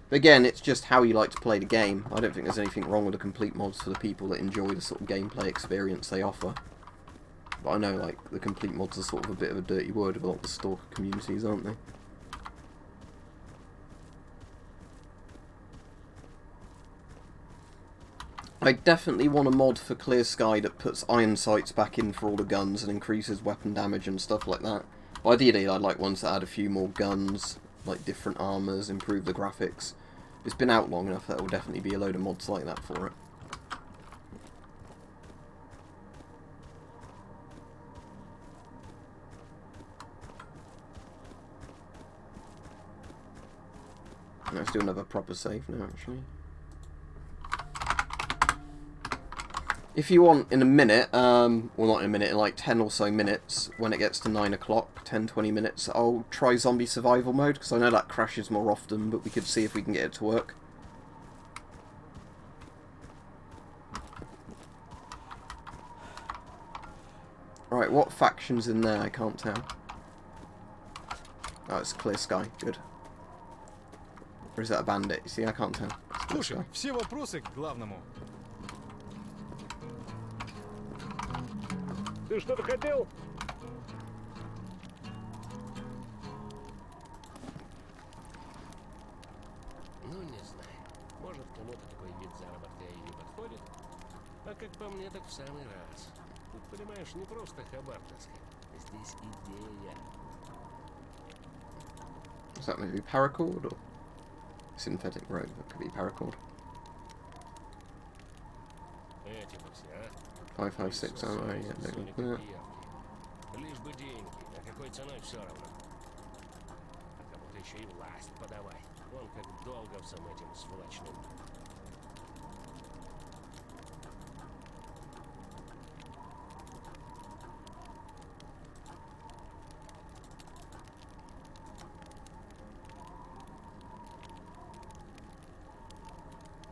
But again, it's just how you like to play the game. I don't think there's anything wrong with the complete mods for the people that enjoy the sort of gameplay experience they offer. But I know, like, the complete mods are sort of a bit of a dirty word with a lot of the Stalker communities, aren't they? I definitely want a mod for Clear Sky that puts iron sights back in for all the guns and increases weapon damage and stuff like that. But ideally, I'd like ones that add a few more guns, like different armours, improve the graphics. It's been out long enough that there will definitely be a load of mods like that for it. Let's do another proper save now, actually. If you want, in a minute, well not in a minute, in like 10 or so minutes, when it gets to 9 o'clock, 10-20 minutes, I'll try zombie survival mode, because I know that crashes more often, but we could see if we can get it to work. Right, what faction's in there? I can't tell. Oh, it's Clear Sky, good. Or is that a bandit? You see, I can't tell. It's this Слушай, guy. все вопросы к главному. Ты что-то хотел? Ну, не знаю. Может, кому-то такой вид заработка и не подходит. А как по мне, так в самый раз. Тут, понимаешь, не просто хабар таскать. Здесь идея. Is that maybe paracord or synthetic rope? That could be paracord. Эти вот все, а? 556 ammo, yeah, Соник don't и need that. пиявки. Лишь бы деньги, а какой ценой все равно. А кому-то еще и власть подавай. Вон как долго всем этим сволочным.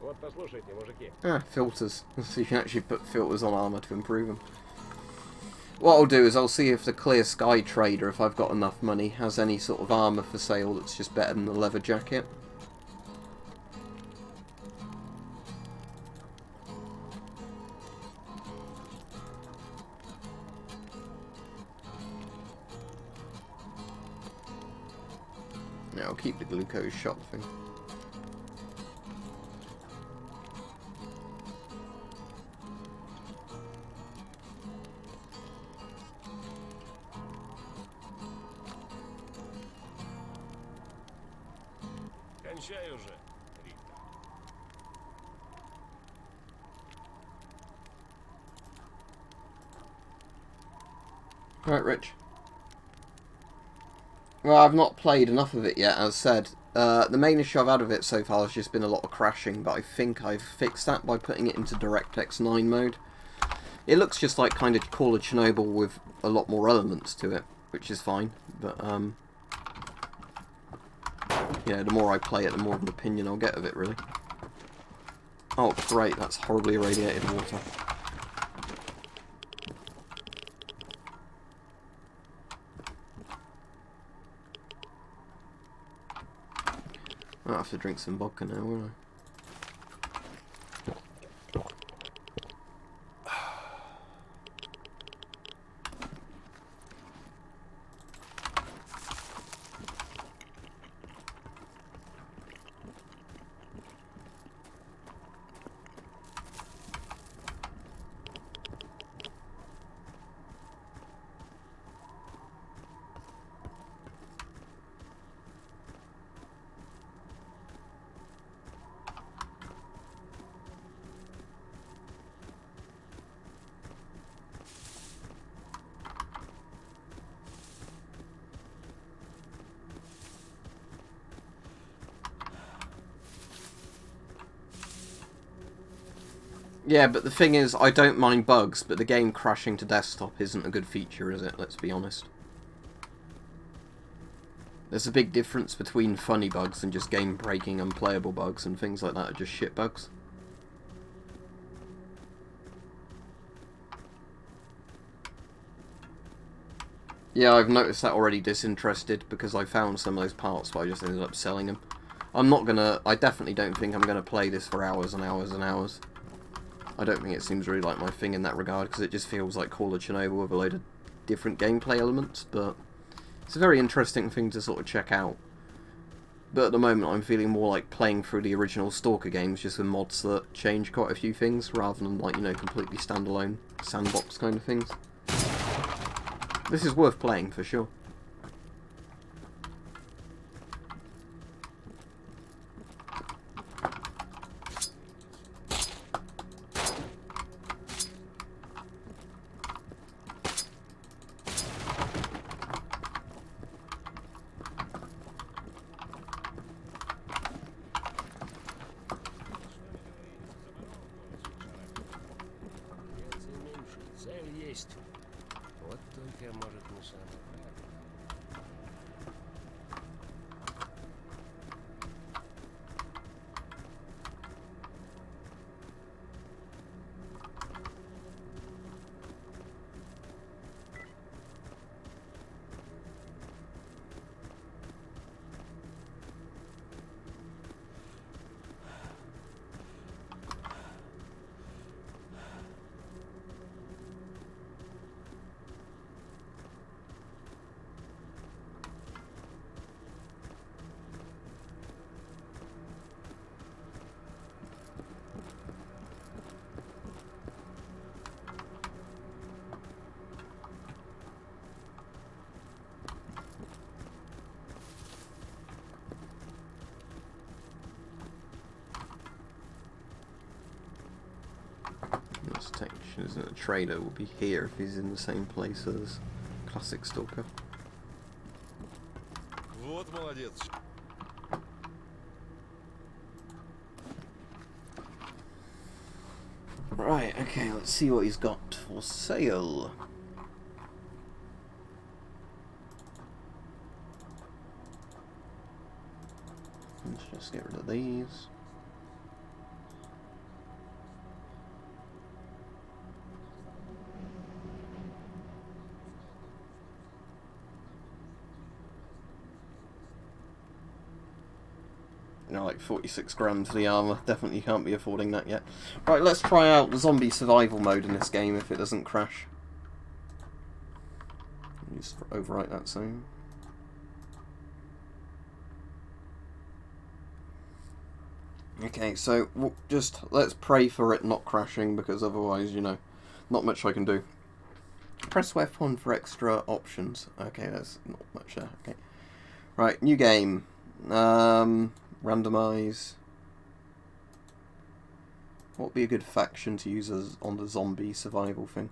Вот послушайте, мужики. Ah, filters. So you can actually put filters on armour to improve them. What I'll do is I'll see if the Clear Sky Trader, if I've got enough money, has any sort of armour for sale that's just better than the leather jacket. Yeah, I'll keep the glucose shot thing. Кончай уже, Рита. Right, Rich. Well, I've not played enough of it yet, as said. The main issue I've had of it so far has just been a lot of crashing, but I think I've fixed that by putting it into DirectX 9 mode. It looks just like kind of Call of Chernobyl with a lot more elements to it, which is fine, but you know, the more I play it, the more of an opinion I'll get of it, really. Oh, great, that's horribly irradiated water. I'll have to drink some vodka now, won't I? Yeah, but the thing is, I don't mind bugs, but the game crashing to desktop isn't a good feature, is it? Let's be honest. There's a big difference between funny bugs and just game-breaking, unplayable bugs, and things like that are just shit bugs. Yeah, I've noticed that already disinterested, because I found some of those parts, but I just ended up selling them. I definitely don't think I'm gonna play this for hours and hours and hours. I don't think it seems really like my thing in that regard, because it just feels like Call of Chernobyl with a load of different gameplay elements, but it's a very interesting thing to sort of check out. But at the moment I'm feeling more like playing through the original Stalker games, just with mods that change quite a few things, rather than like, you know, completely standalone sandbox kind of things. This is worth playing for sure. Цель есть. Вот только, может, не самое правильное. question is that the trader will be here if he's in the same place as classic Stalker. Вот молодец. Right, okay, let's see what he's got for sale. Let's just get rid of these. You know, like 46 grand for the armour. Definitely can't be affording that yet. Right, let's try out the zombie survival mode in this game if it doesn't crash. Just overwrite that soon. Okay, so just let's pray for it not crashing, because otherwise, you know, not much I can do. Press F1 for extra options. Okay, there's not much there. Okay. Right, new game. Randomize. What would be a good faction to use as on the zombie survival thing?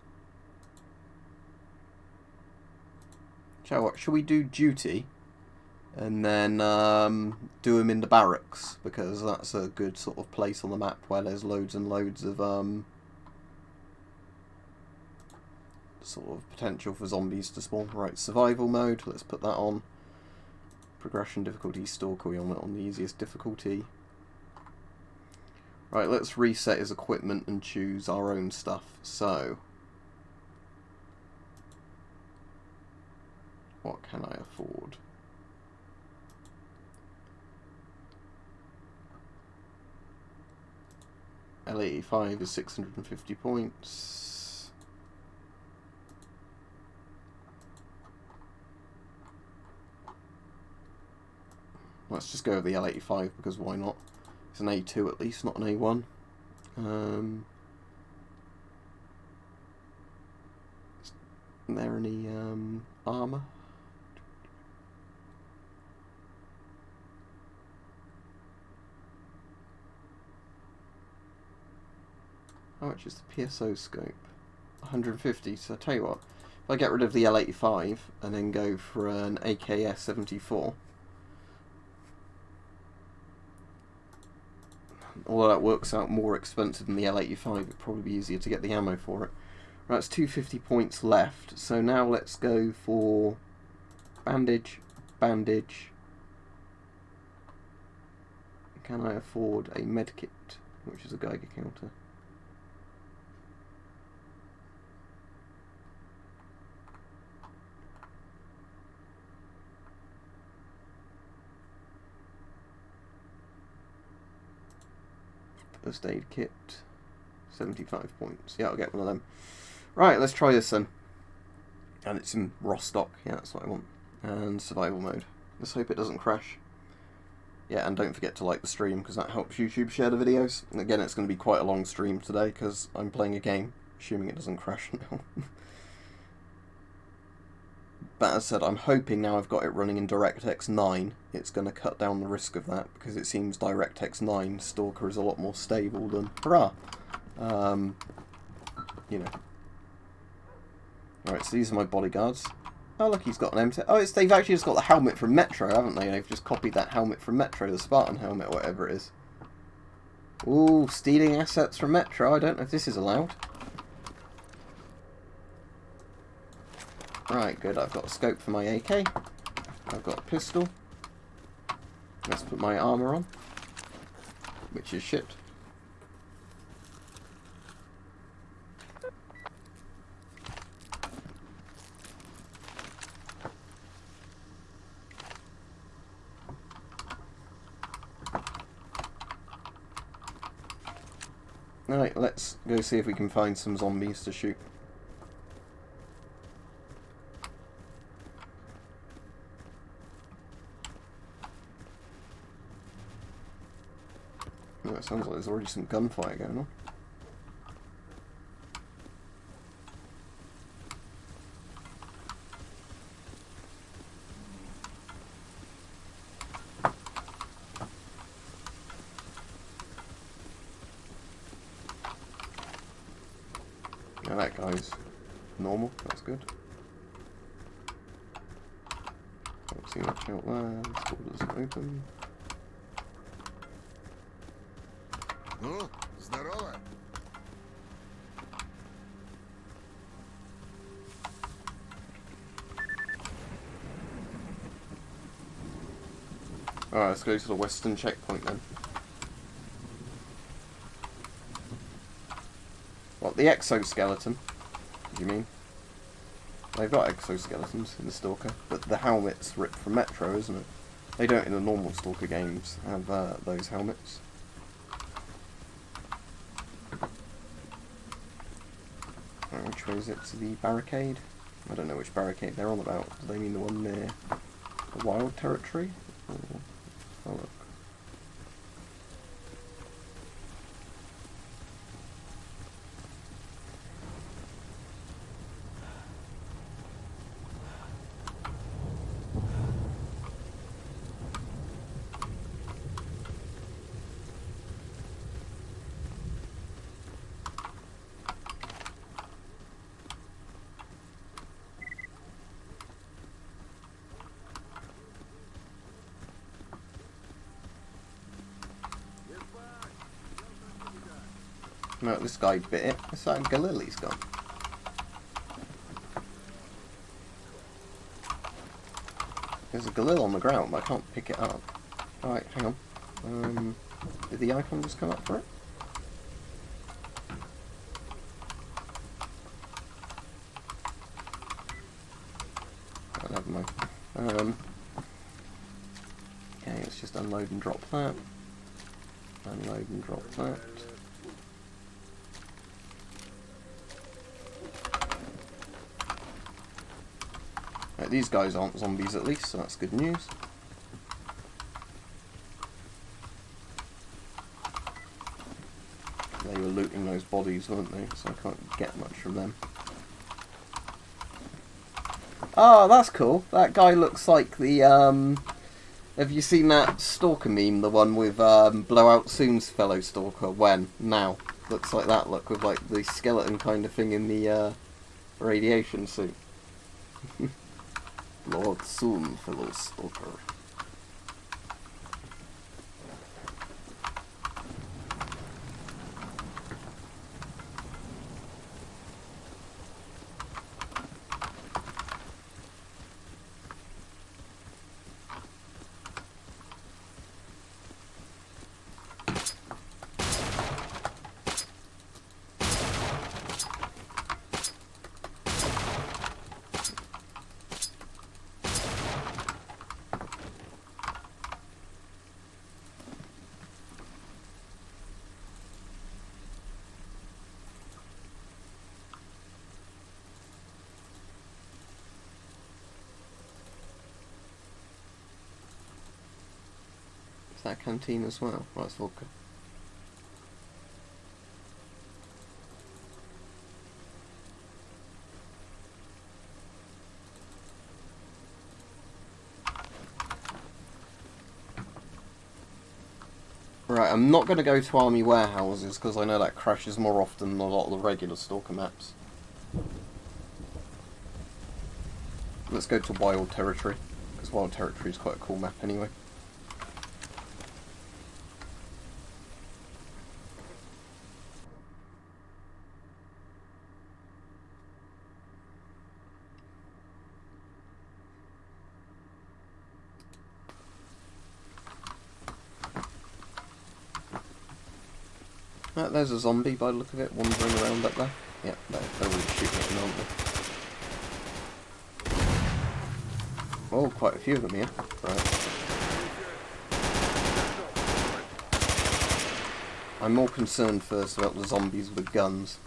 Should we do duty? And then do them in the barracks, because that's a good sort of place on the map where there's loads and loads of sort of potential for zombies to spawn. Right, survival mode, let's put that on. Progression difficulty, Stalker, we on it on the easiest difficulty. Right, let's reset his equipment and choose our own stuff. So, what can I afford? L85 is 650 points. Let's just go with the L85 because why not? It's an A2 at least, not an A1. Is there any armour? How much is the PSO scope? 150, so I'll tell you what, if I get rid of the L85 and then go for an AKS-74, although that works out more expensive than the L85, it'd probably be easier to get the ammo for it. Right, it's 250 points left, so now let's go for bandage. Can I afford a medkit, which is a Geiger counter? First aid kit, 75 points. Yeah, I'll get one of them. Right, let's try this then. And it's in raw stock. Yeah, that's what I want. And survival mode. Let's hope it doesn't crash. Yeah, and don't forget to like the stream, because that helps YouTube share the videos. And again, it's going to be quite a long stream today, because I'm playing a game, assuming it doesn't crash now. But as I said, I'm hoping now I've got it running in DirectX 9, it's going to cut down the risk of that, because it seems DirectX 9 Stalker is a lot more stable than, hurrah! You know. Alright, so these are my bodyguards. Oh look, he's got an M10. Oh, they've actually just got the helmet from Metro, haven't they? They've just copied that helmet from Metro, the Spartan helmet, or whatever it is. Ooh, stealing assets from Metro. I don't know if this is allowed. Right, good. I've got a scope for my AK. I've got a pistol. Let's put my armour on, which is shit. Alright, let's go see if we can find some zombies to shoot. Oh, it sounds like there's already some gunfire going on. that guy's normal, that's good. Don't see much out there, this door doesn't open. Ну, здорово. Alright, let's go to the western checkpoint then. What, the exoskeleton? What do you mean? They've got exoskeletons in the Stalker, but the helmet's ripped from Metro, isn't it? They don't in the normal Stalker games have those helmets. Which way is it to the barricade? I don't know which barricade they're on about. Do they mean the one near the wild territory? Or... oh look. No, this guy bit it. It's like Galili's gone. There's a Galil on the ground, but I can't pick it up. Alright, hang on. Did the icon just come up for it? Oh, never mind. Okay, let's just unload and drop that. Unload and drop that. These guys aren't zombies at least, so that's good news. They were looting those bodies, weren't they? So I can't get much from them. Oh, that's cool. That guy looks like the, have you seen that Stalker meme? The one with, blow out Soon's fellow Stalker. When? Now. Looks like that look, with like the skeleton kind of thing in the, radiation suit. Lord Soon, fellow Stalker. Is that canteen as well? Right, it's vodka. Right, I'm not going to go to army warehouses because I know that crashes more often than a lot of the regular Stalker maps. Let's go to Wild Territory, because Wild Territory is quite a cool map anyway. There's a zombie by the look of it, wandering around up there. Yeah, they're really shooting at me, aren't they? Oh, quite a few of them here. Right. I'm more concerned first about the zombies with guns.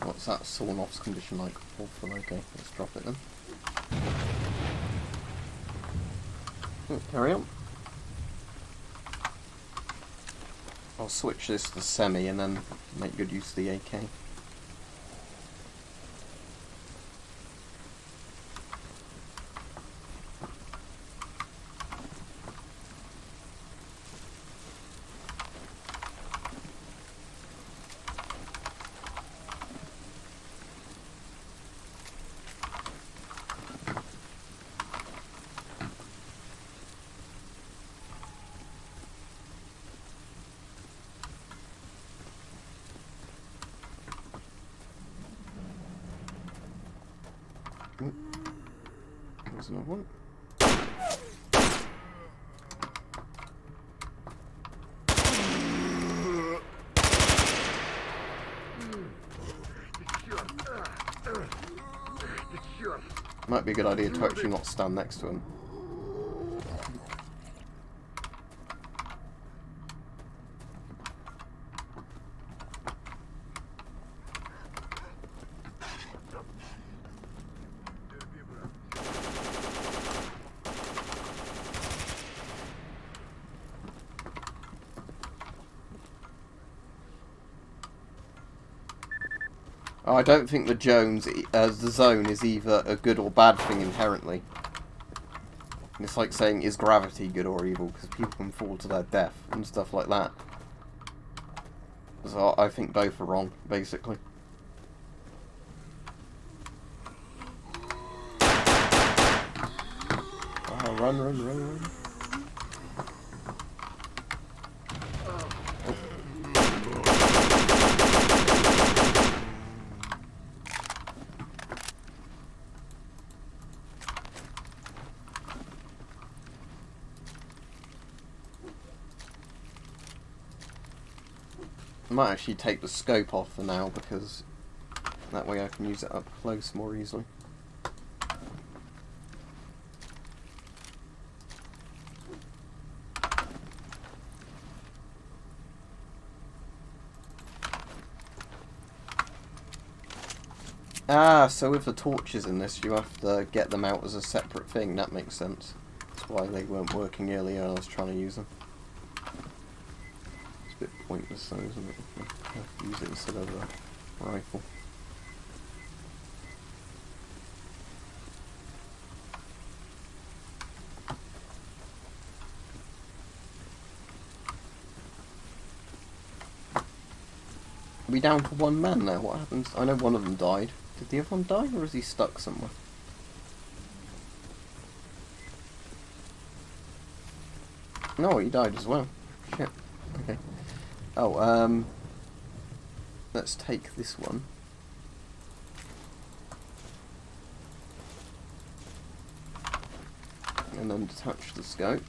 What's that sawn off's condition like? Awful, okay, let's drop it then. Carry on. I'll switch this to semi and then make good use of the AK. There's another one. Might be a good idea to actually not stand next to him. I don't think the zone is either a good or bad thing inherently. It's like saying, is gravity good or evil? Because people can fall to their death and stuff like that. So I think both are wrong, basically. Oh, run, run, run, run. I might actually take the scope off for now because that way I can use it up close more easily. Ah, so with the torches in this you have to get them out as a separate thing, that makes sense. That's why they weren't working earlier when I was trying to use them. A bit pointless though, isn't it? Use it instead of a rifle. Are we down to one man now? What happens? I know one of them died. Did the other one die, or is he stuck somewhere? No, he died as well. Shit. Okay. Oh, let's take this one. And then detach the scope.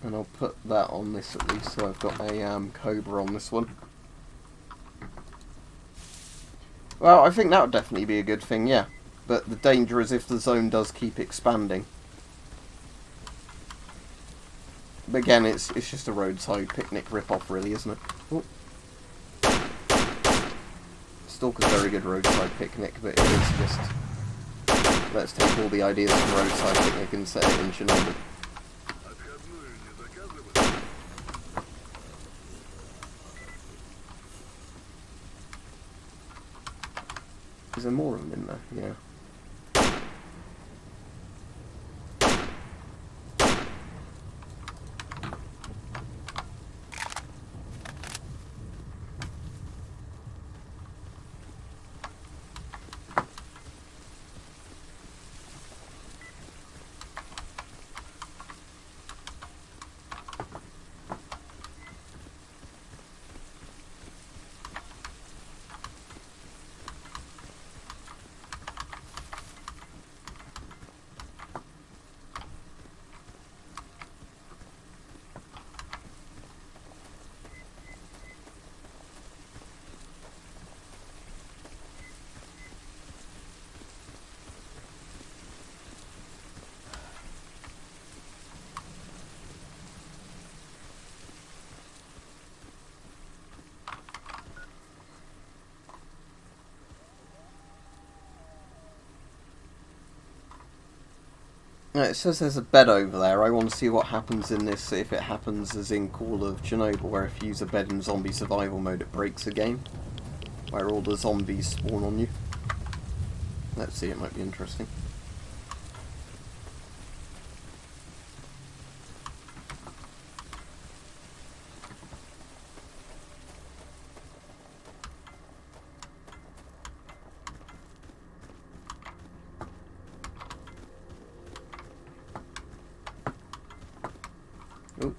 And I'll put that on this at least, so I've got a Cobra on this one. Well, I think that would definitely be a good thing, yeah. But the danger is if the zone does keep expanding. But again, it's just a roadside picnic rip-off, really, isn't it? Ooh. Stalker's a very good roadside picnic, but it is just... Let's take all the ideas from roadside picnic and set it in Chernobyl. Is there more of them in there? Yeah. It says there's a bed over there. I want to see what happens in this, if it happens as in Call of Chernobyl, where if you use a bed in zombie survival mode it breaks the game. Where all the zombies spawn on you. Let's see, it might be interesting. Oop.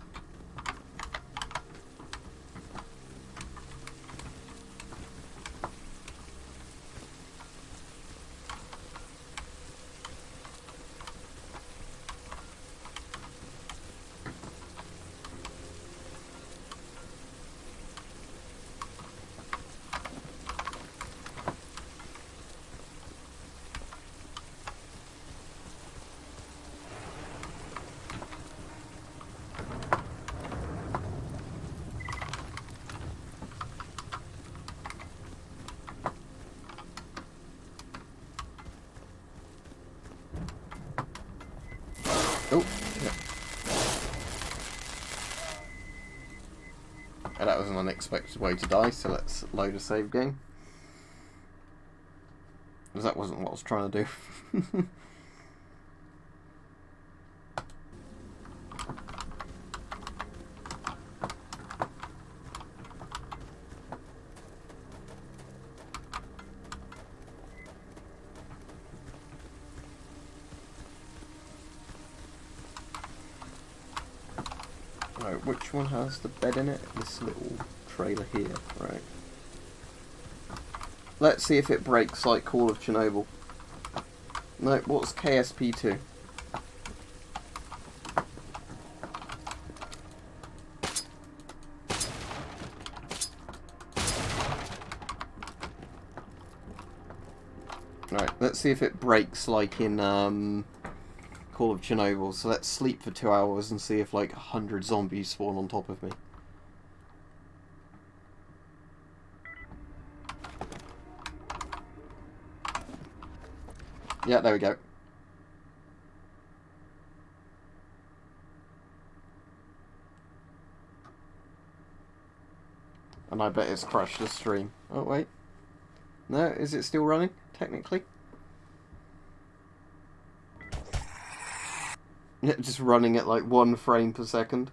Oh, yeah. And that was an unexpected way to die, so let's load a save game. Because that wasn't what I was trying to do. Right, which one has the bed in it? This little trailer here, right. Let's see if it breaks like Call of Chernobyl. No, what's KSP2? Right, let's see if it breaks like in Call of Chernobyl. So let's sleep for 2 hours and see if like 100 zombies spawn on top of me. Yeah, there we go. And I bet it's crashed the stream. Oh, wait. No, is it still running, technically? Yeah, just running at like 1 frame per second.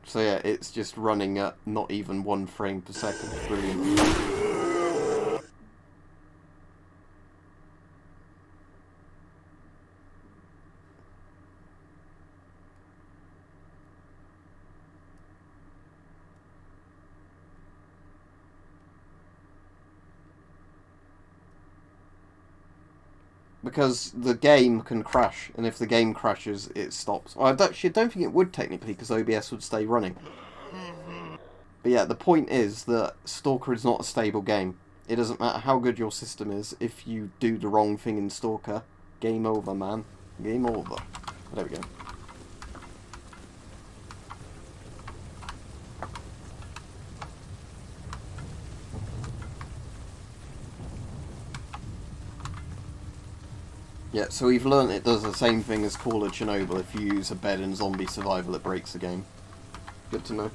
So yeah, it's just running at not even 1 frame per second. Brilliant. Because the game can crash, and if the game crashes, it stops. Well, I don't think it would technically, because OBS would stay running. But yeah, the point is that Stalker is not a stable game. It doesn't matter how good your system is, if you do the wrong thing in Stalker, game over, man. Game over. There we go. Yeah, so we've learnt it does the same thing as Call of Chernobyl. If you use a bed in zombie survival, it breaks the game. Good to know.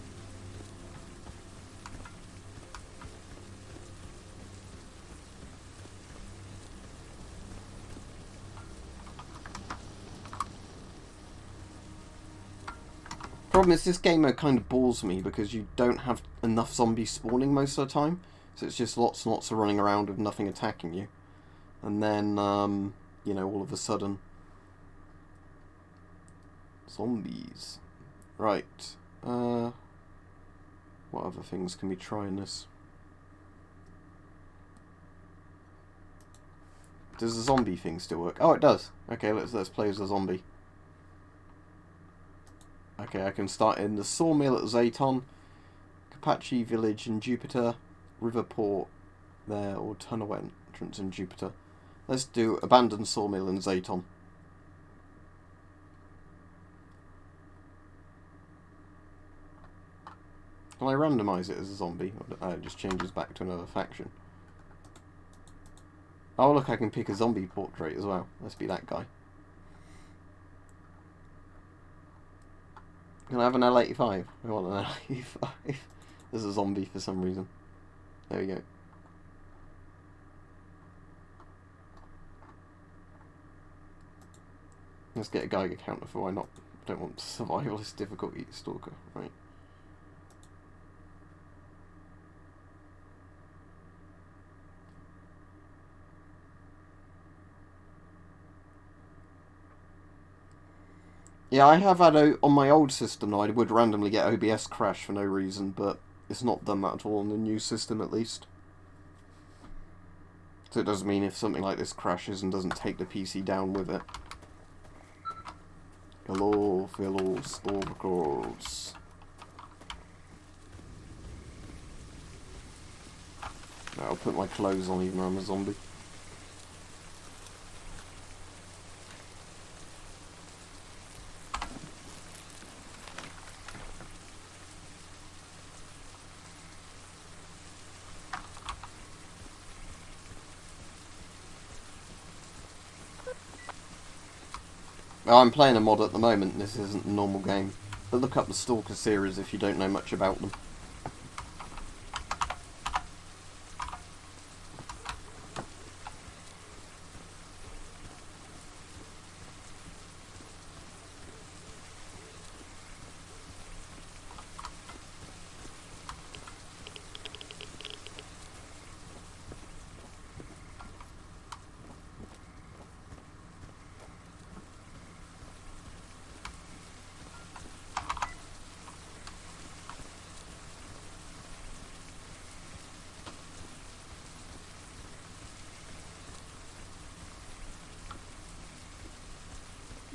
Problem is, this game mode kind of bores me because you don't have enough zombies spawning most of the time. So it's just lots and lots of running around with nothing attacking you. And then, you know, all of a sudden... Zombies. Right. What other things can we try in this? Does the zombie thing still work? Oh, it does. Okay, let's play as a zombie. Okay, I can start in the sawmill at Zaton. Apache Village in Jupiter, Riverport there, or Tunnel Entrance in Jupiter. Let's do Abandoned Sawmill in Zaton. Can I randomise it as a zombie? Or it just changes back to another faction. Oh look, I can pick a zombie portrait as well. Let's be that guy. Can I have an L85? I want an L85 as a zombie for some reason. There we go. Let's get a Geiger counter for why not. Don't want survivalist difficulty Stalker, right? Yeah, I have had on my old system, I would randomly get OBS crash for no reason, but it's not done that at all on the new system at least. So it does mean if something like this crashes and doesn't take the PC down with it. Hello, fellow stalkers. I'll put my clothes on even though I'm a zombie. Oh, I'm playing a mod at the moment, this isn't a normal game. But look up the Stalker series if you don't know much about them.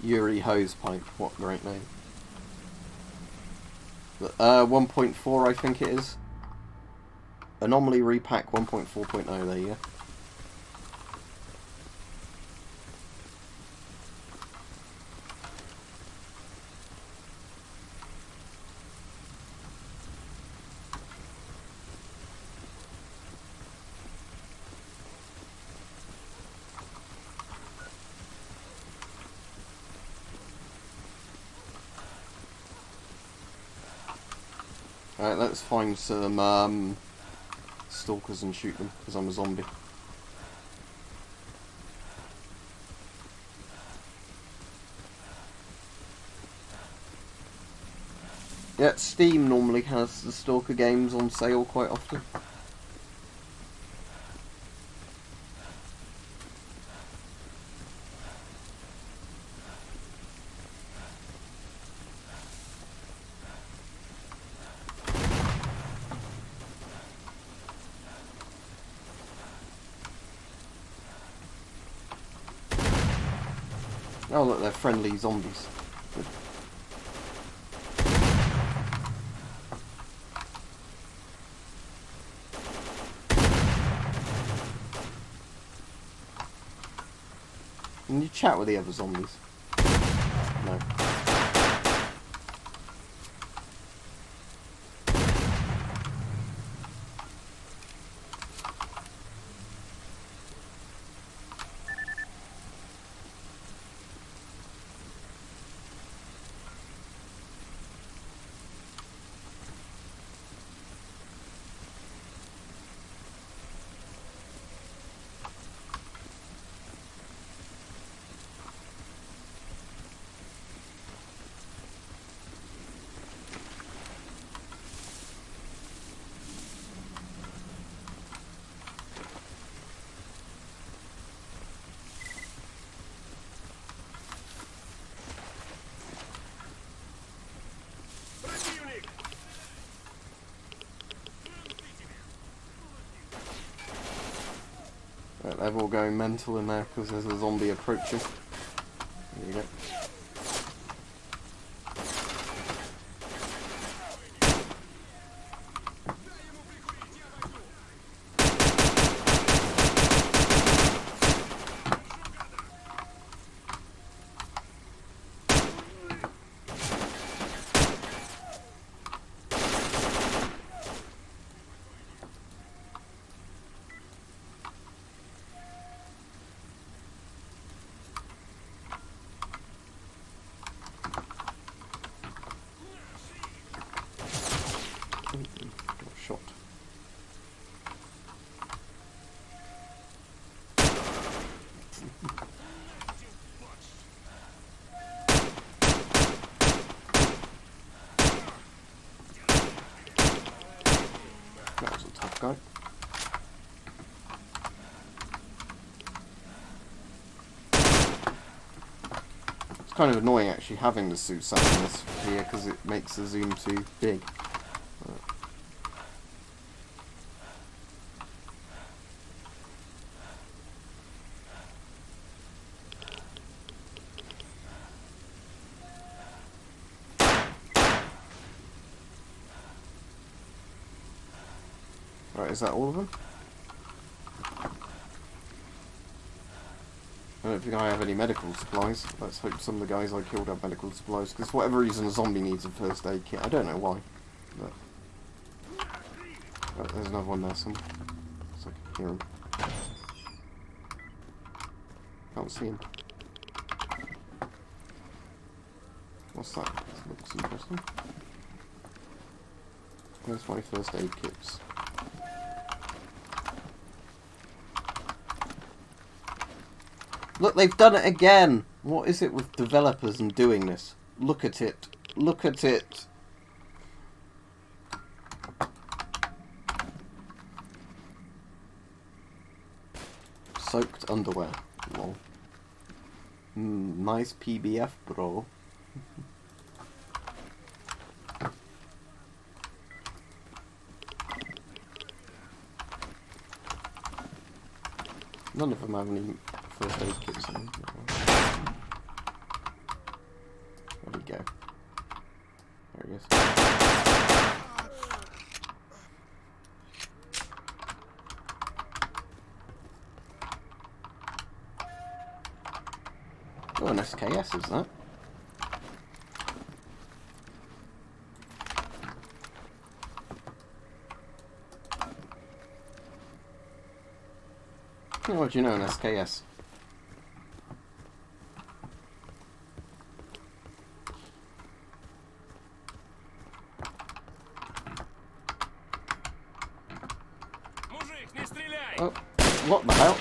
Yuri Hosepipe, what a great name. 1.4 I think it is. Anomaly repack 1.4.0, there you go. Alright, let's find some stalkers and shoot them, because I'm a zombie. Yeah, Steam normally has the Stalker games on sale quite often. Oh look, they're friendly zombies. Good. Can you chat with the other zombies? No. Right, they're all going mental in there because there's a zombie approaching. There you go. That was a tough guy. It's kind of annoying actually having the Susat in this here because it makes the zoom too big. Right, is that all of them? I don't think I have any medical supplies. Let's hope some of the guys I killed have medical supplies, because for whatever reason a zombie needs a first aid kit. I don't know why. But... oh, there's another one there somewhere. So I can hear him. Can't see him. What's that? That looks interesting. Where's my first aid kits? Look, they've done it again! What is it with developers and doing this? Look at it. Look at it. Soaked underwear. Lol. Nice PBF, bro. None of them have any first aid kits in them. Where'd he go? There he is. Oh, an SKS is that? Oh, what do you know, an SKS? Oh, what the hell?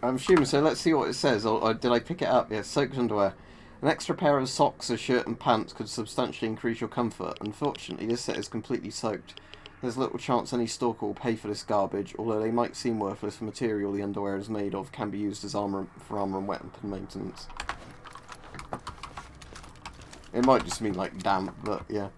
I'm assuming so. Let's see what it says. Or did I pick it up? Yeah, soaked underwear. An extra pair of socks, a shirt and pants could substantially increase your comfort. Unfortunately, this set is completely soaked. There's little chance any stalker will pay for this garbage, although they might seem worthless. The material the underwear is made of can be used as armor for armor and weapon maintenance. It might just mean like damp, but yeah.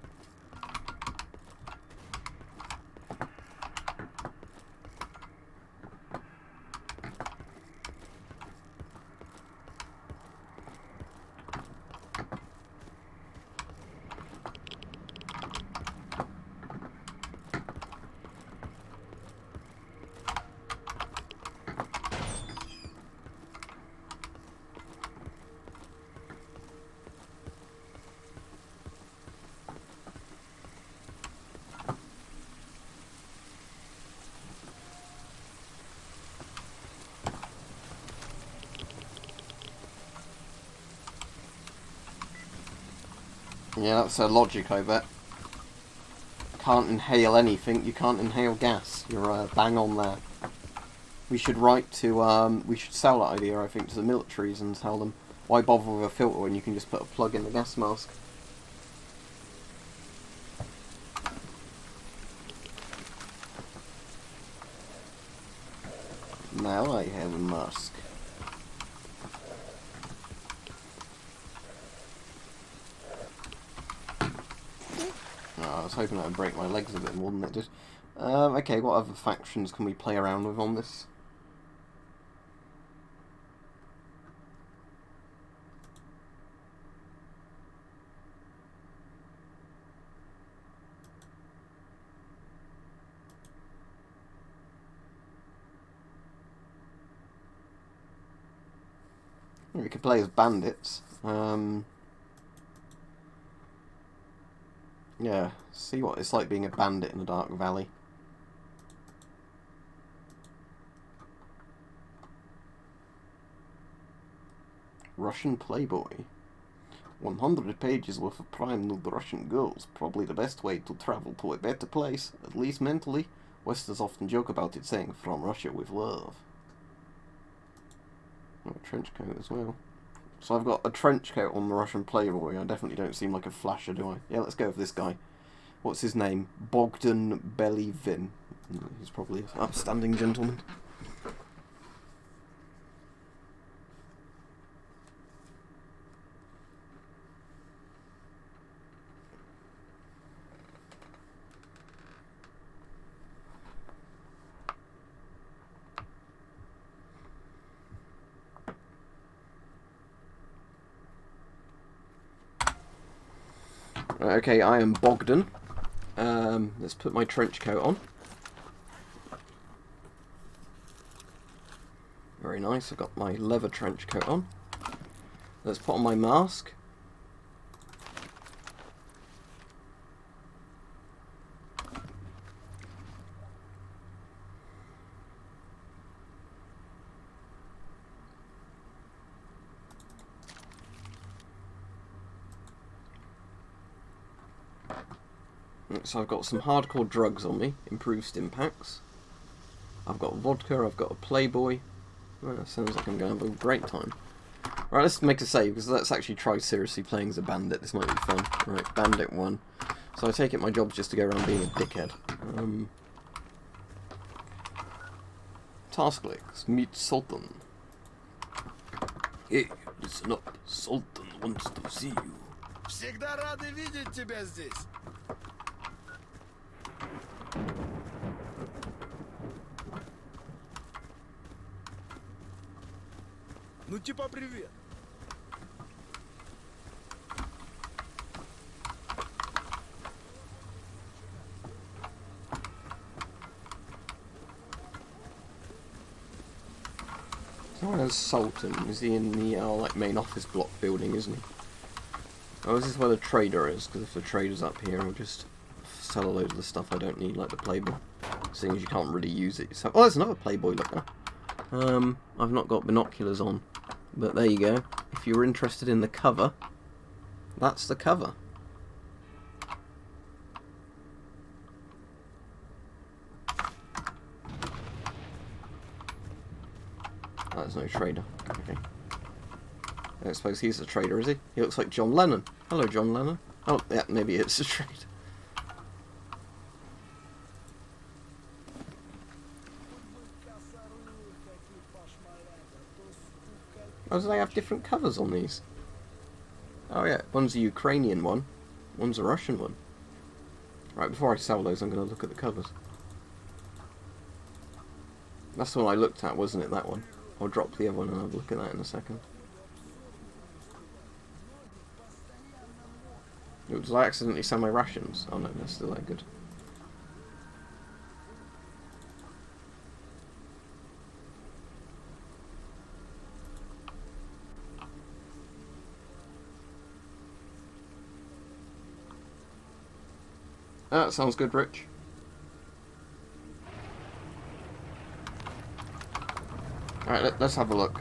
Yeah, that's a logic, I bet. Can't inhale anything, you can't inhale gas. You're bang on there. We should write to, we should sell that idea, I think, to the militaries and tell them, why bother with a filter when you can just put a plug in the gas mask? Now I have a mask. I was hoping that would break my legs a bit more than it did. Okay, what other factions can we play around with on this? We could play as bandits. Yeah, see what it's like being a bandit in a dark valley. Russian Playboy. 100 pages worth of prime nude Russian girls. Probably the best way to travel to a better place, at least mentally. Westerners often joke about it, saying, from Russia with love. Oh, a trench coat as well. So I've got a trench coat on the Russian Playboy. I definitely don't seem like a flasher, do I? Yeah, let's go with this guy. What's his name? Bogdan Belivin. He's probably an upstanding gentleman. Okay, I am Bogdan. Let's put my trench coat on. Very nice, I've got my leather trench coat on. Let's put on my mask. So I've got some hardcore drugs on me, improved stim packs. I've got vodka, I've got a Playboy. Well, that sounds like I'm going to have a great time. Right, let's make a save, because let's actually try seriously playing as a bandit. This might be fun. Right, Bandit 1. So I take it my job's just to go around being a dickhead. Task list, meet Sultan. Hey, listen up. Sultan wants to see you. Всегда рады видеть тебя здесь. Ну типа привет. Where's Sultan? Is he in the like main office block building, isn't he? Oh, is this where the trader is? Because if the trader's up here, I'll just sell a load of the stuff I don't need, like the Playboy. Seeing as you can't really use it yourself. Oh, there's another Playboy, look there. I've not got binoculars on, but there you go. If you're interested in the cover, that's the cover. Oh, there's no trader. Okay. I don't suppose he's a trader, is he? He looks like John Lennon. Hello, John Lennon. Oh, yeah, maybe it's a trader. Oh, do they have different covers on these? Oh yeah, one's a Ukrainian one, one's a Russian one. Right, before I sell those, I'm going to look at the covers. That's the one I looked at, wasn't it, that one? I'll drop the other one and I'll look at that in a second. Did I accidentally sell my rations? Oh no, they're still that good. That sounds good, Rich. Alright, let's have a look.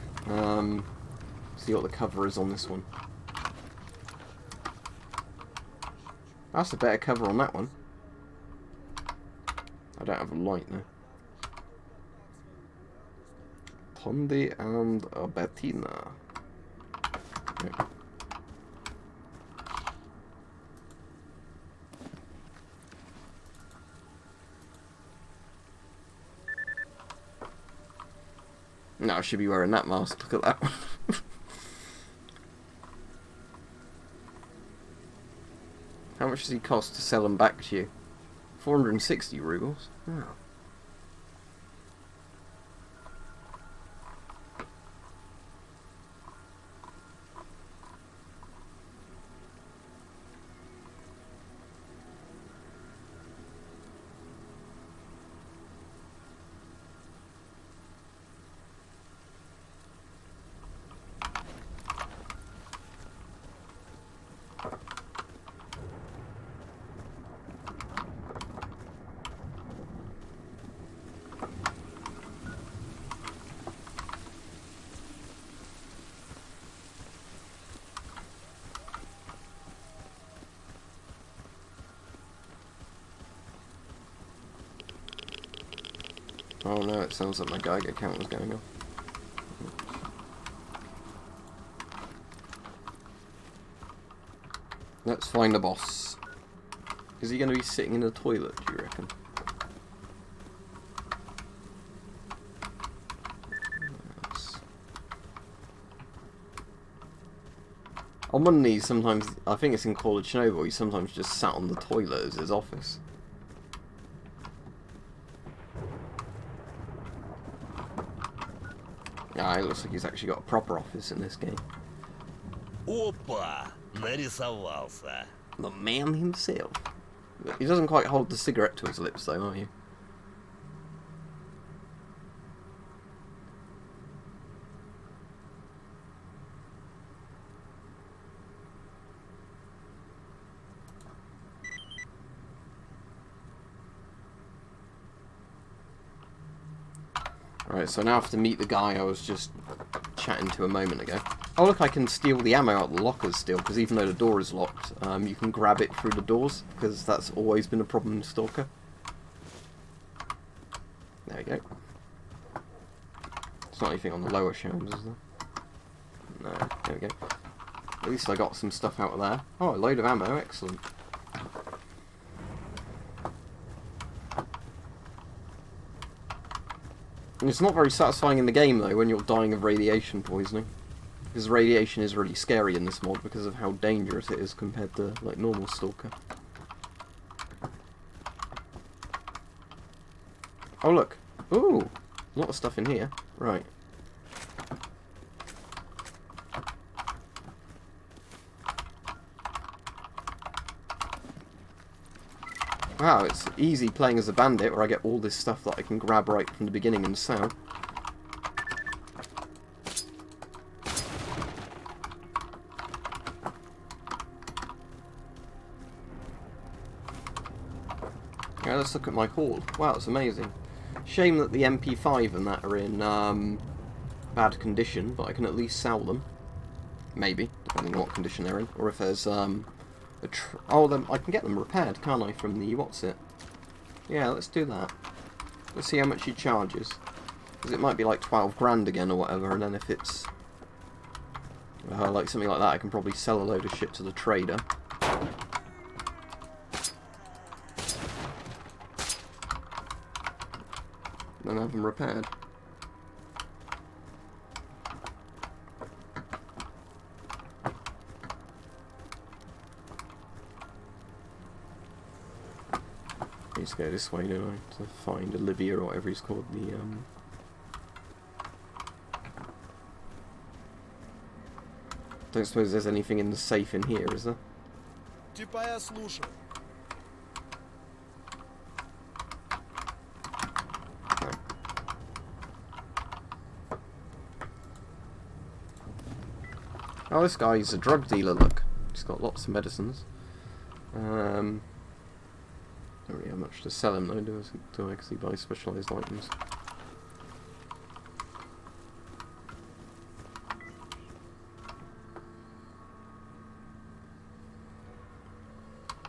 See what the cover is on this one. That's a better cover on that one. I don't have a light now. Tondi and Bettina. Okay. No, I should be wearing that mask. Look at that one. How much does he cost to sell them back to you? 460 rubles? Oh. Oh no, it sounds like my Geiger count was going off. Let's find the boss. Is he going to be sitting in the toilet, do you reckon? On one of these, sometimes, I think it's in Call of Chernobyl, he sometimes just sat on the toilet as his office. Ah, it looks like he's actually got a proper office in this game. Опа! Нарисовался. The man himself. He doesn't quite hold the cigarette to his lips though, are you? Alright, so now I have to meet the guy I was just chatting to a moment ago. Oh look, I can steal the ammo out of the lockers still, because even though the door is locked, you can grab it through the doors, because that's always been a problem in Stalker. There we go. There's not anything on the lower shelves, is there? No, there we go. At least I got some stuff out of there. Oh, a load of ammo, excellent. And it's not very satisfying in the game though when you're dying of radiation poisoning. Because radiation is really scary in this mod because of how dangerous it is compared to like normal Stalker. Oh look. Ooh! A lot of stuff in here. Right. Wow, it's easy playing as a bandit where I get all this stuff that I can grab right from the beginning and sell. Yeah, let's look at my haul. Wow, it's amazing. Shame that the MP5 and that are in bad condition, but I can at least sell them. Maybe, depending on what condition they're in. Or if there's oh, then I can get them repaired, can't I, from the what's it? Yeah, let's do that. Let's see how much he charges. Because it might be like 12 grand again or whatever, and then if it's like something like that, I can probably sell a load of shit to the trader. Then have them repaired. I need to go this way, don't I? To find Olivia or whatever he's called, the Don't suppose there's anything in the safe in here, is there? Типа я слушаю. Oh, this guy's a drug dealer, look. He's got lots of medicines. Don't really have much to sell him though, do I? Because he buys specialised items.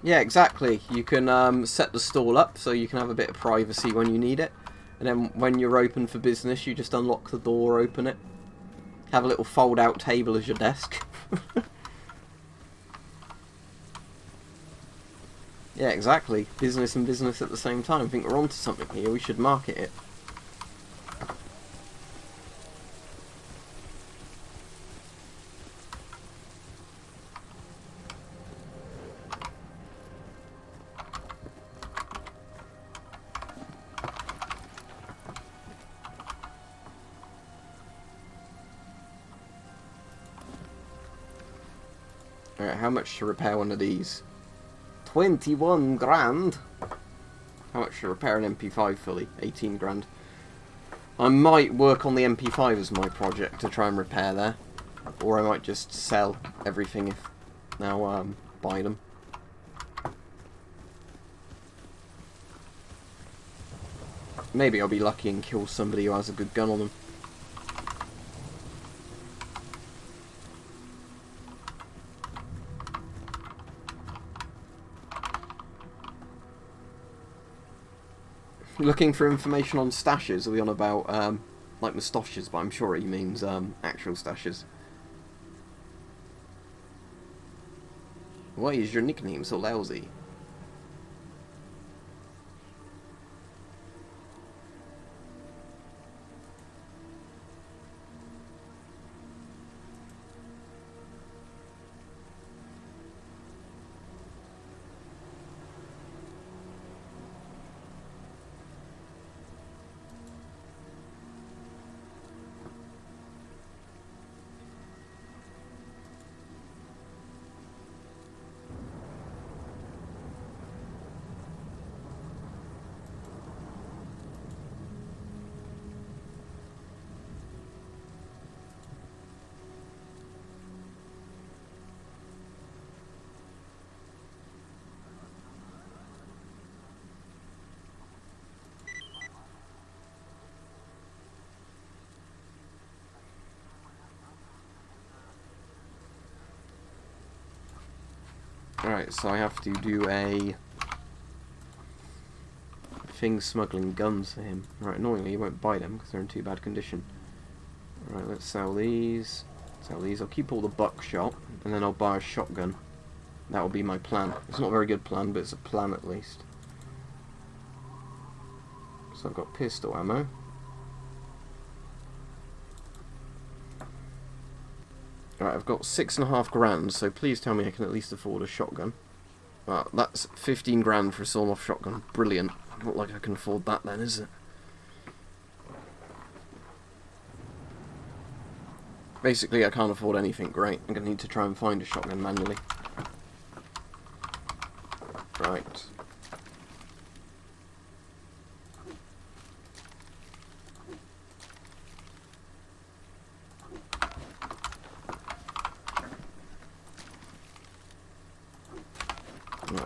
Yeah, exactly. You can set the stall up so you can have a bit of privacy when you need it. And then when you're open for business, you just unlock the door, open it. Have a little fold-out table as your desk. Yeah, exactly. Business and business at the same time. I think we're onto something here. We should market it. Alright, how much to repair one of these? 21 grand! How much to repair an MP5 fully? 18 grand. I might work on the MP5 as my project to try and repair there. Or I might just sell everything if now buy them. Maybe I'll be lucky and kill somebody who has a good gun on them. Looking for information on stashes? Are we on about, like moustaches? But I'm sure he means, actual stashes. Why is your nickname so lousy? Alright, so I have to do a thing smuggling guns for him. Right, annoyingly he won't buy them because they're in too bad condition. Alright, let's sell these. Sell these. I'll keep all the buckshot and then I'll buy a shotgun. That will be my plan. It's not a very good plan, but it's a plan at least. So I've got pistol ammo. Alright, I've got 6.5 grand, so please tell me I can at least afford a shotgun. Well, that's 15 grand for a sawn-off shotgun. Brilliant. Not like I can afford that then, is it? Basically, I can't afford anything great. I'm going to need to try and find a shotgun manually. Right.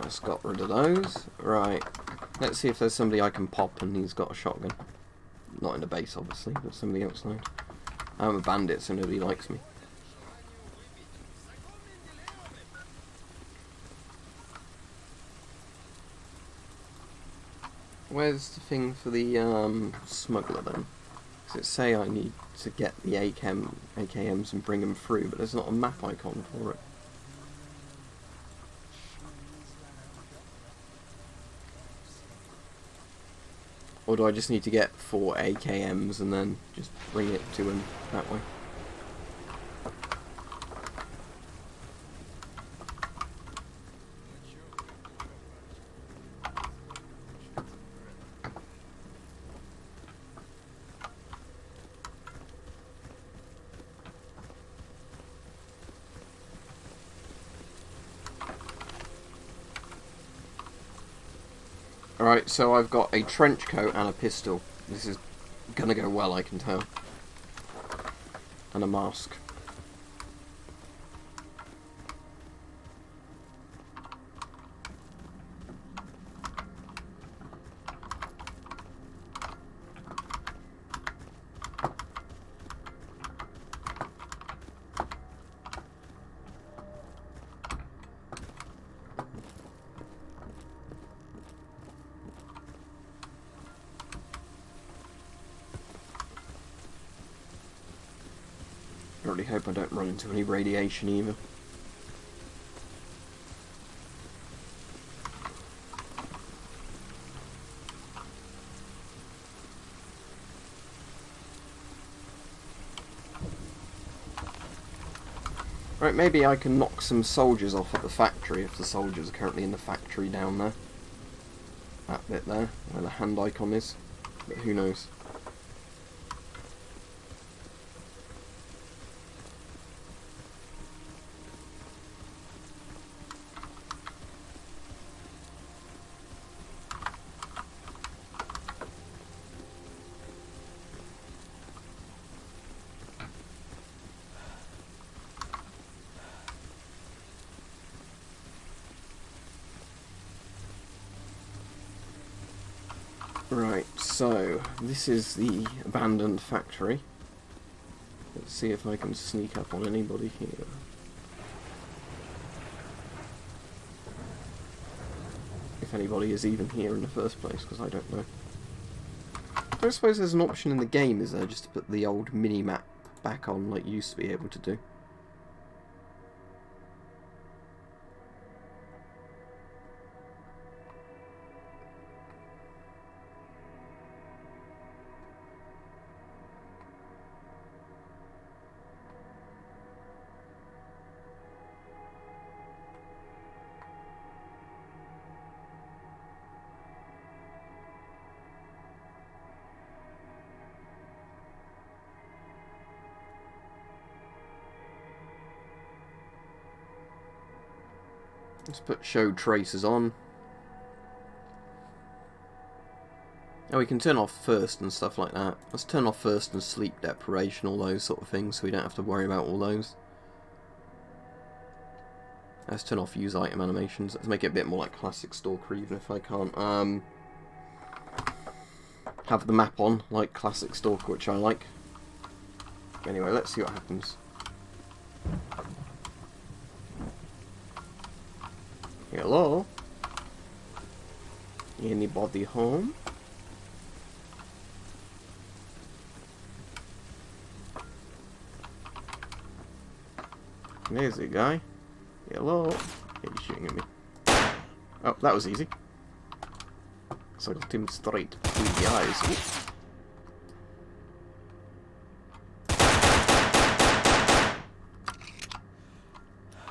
Let's got rid of those. Right. Let's see if there's somebody I can pop and he's got a shotgun. Not in the base, obviously, but somebody outside. I'm a bandit, so nobody likes me. Where's the thing for the smuggler then? Does it say I need to get the AKMs and bring them through, but there's not a map icon for it. Or do I just need to get 4 AKMs and then just bring it to him that way? Alright, so I've got a trench coat and a pistol. This is gonna go well, I can tell. And a mask. I really hope I don't run into any radiation either. Right, maybe I can knock some soldiers off at the factory if the soldiers are currently in the factory down there. That bit there, where the hand icon is. But who knows. Right, so this is the abandoned factory. Let's see if I can sneak up on anybody here. If anybody is even here in the first place, because I don't know. I suppose there's an option in the game, is there, just to put the old mini-map back on like you used to be able to do. Let's put show traces on. Oh, we can turn off first and stuff like that. Let's turn off first and sleep deprivation, all those sort of things, so we don't have to worry about all those. Let's turn off use item animations. Let's make it a bit more like classic Stalker, even if I can't have the map on like classic Stalker, which I like. Anyway, let's see what happens. Hello? Anybody home? There's a guy. Hello? Yeah, he's shooting at me. Oh, that was easy. So I got him straight between the eyes.